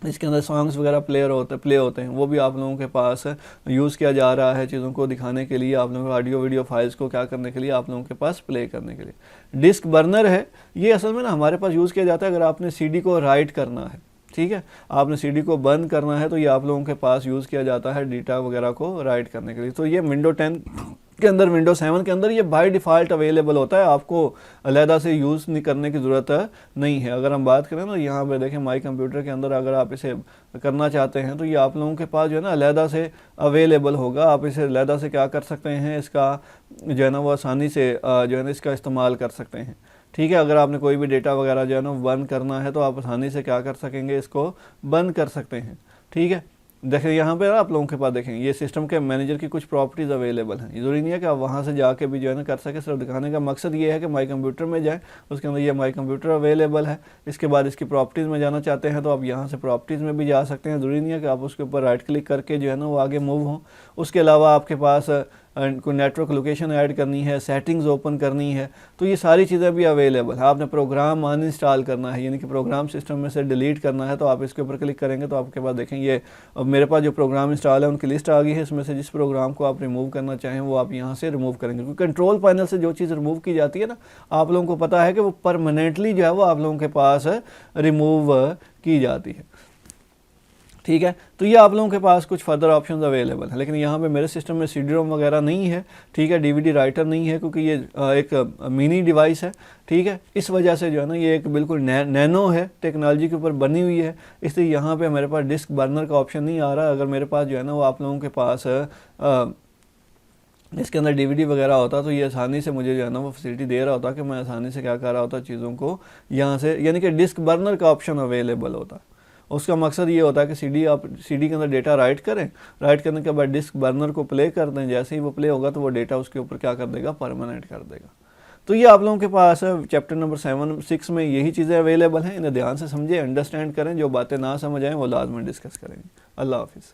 इसके अंदर सॉन्ग्स वगैरह प्ले होते हैं, वो भी आप लोगों के पास यूज़ किया जा रहा है चीज़ों को दिखाने के लिए, आप लोगों को ऑडियो वीडियो फाइल्स को क्या करने के लिए, आप लोगों के पास प्ले करने के लिए। डिस्क बर्नर है, ये असल में ना हमारे पास यूज़ किया जाता है अगर आपने CD को राइट करना है, ठीक है, आपने CD को बंद करना है, तो ये आप लोगों के पास यूज़ किया जाता है डेटा वगैरह को राइट करने के लिए। तो ये विंडो 10 के अंदर, विंडो 7 के अंदर ये बाय डिफ़ॉल्ट अवेलेबल होता है, आपको अलहदा से यूज़ नहीं करने की ज़रूरत नहीं है। अगर हम बात करें ना, यहाँ पे देखें माई कंप्यूटर के अंदर अगर आप इसे करना चाहते हैं तो ये आप लोगों के पास जो है ना अलहदा से अवेलेबल होगा। आप इसे अलहदा से क्या कर सकते हैं, इसका जो है ना वो आसानी से जो है ना इसका इस्तेमाल कर सकते हैं, ठीक है। अगर आपने कोई भी डेटा वगैरह जो है ना बंद करना है तो आप आसानी से क्या कर सकेंगे, इसको बंद कर सकते हैं, ठीक है। देखिए यहाँ पे आप लोगों के पास देखें ये सिस्टम के मैनेजर की कुछ प्रॉपर्टीज़ अवेलेबल हैं। ज़रूरी नहीं है कि आप वहाँ से जाके भी जो है ना कर सके, सिर्फ दिखाने का मकसद ये है कि माई कंप्यूटर में जाएं, उसके अंदर ये माई कंप्यूटर अवेलेबल है। इसके बाद इसकी प्रॉपर्टीज़ में जाना चाहते हैं तो आप यहाँ से प्रॉपर्टीज़ में भी जा सकते हैं। ज़रूरी नहीं है कि आप उसके ऊपर राइट क्लिक करके जो है ना वो आगे मूव हों। उसके अलावा आपके पास कोई नेटवर्क लोकेशन ऐड करनी है, सेटिंग्स ओपन करनी है, तो ये सारी चीज़ें भी अवेलेबल है। आपने प्रोग्राम अनइंस्टॉल करना है, यानी कि प्रोग्राम सिस्टम में से डिलीट करना है, तो आप इसके ऊपर क्लिक करेंगे तो आपके पास देखें ये मेरे पास जो प्रोग्राम इंस्टॉल है उनकी लिस्ट आ गई है। इसमें से जिस प्रोग्राम को आप रिमूव करना चाहें वो आप यहाँ से रिमूव करेंगे, क्योंकि कंट्रोल पैनल से जो चीज़ रिमूव की जाती है ना, आप लोगों को पता है कि वो परमानेंटली जो है वो आप लोगों के पास रिमूव की जाती है, ठीक है। तो ये आप लोगों के पास कुछ फर्दर ऑप्शंस अवेलेबल हैं, लेकिन यहाँ पे मेरे सिस्टम में CD-ROM वगैरह नहीं है, ठीक है, DVD राइटर नहीं है, क्योंकि ये एक मिनी डिवाइस है, ठीक है। इस वजह से जो है ना ये एक बिल्कुल नैनो है, टेक्नोलॉजी के ऊपर बनी हुई है, इसलिए यहाँ पे मेरे पास डिस्क बर्नर का ऑप्शन नहीं आ रहा। अगर मेरे पास जो है ना वो आप लोगों के पास इसके अंदर DVD वगैरह होता तो ये आसानी से मुझे जो है ना वो फैसिलिटी दे रहा होता कि मैं आसानी से क्या कर रहा होता, चीज़ों को यहाँ से, यानी कि डिस्क बर्नर का ऑप्शन अवेलेबल होता। उसका मकसद ये होता है कि CD के अंदर डेटा राइट करें, राइट करने के बाद डिस्क बर्नर को प्ले कर दें, जैसे ही वो प्ले होगा तो वो डेटा उसके ऊपर क्या कर देगा, परमानेंट कर देगा। तो ये आप लोगों के पास चैप्टर नंबर 6 में यही चीज़ें अवेलेबल हैं। इन्हें ध्यान से समझें, अंडरस्टैंड करें, जो बातें ना समझ आएँ वो लाजमी डिस्कस करेंगे। अल्लाह हाफिज़।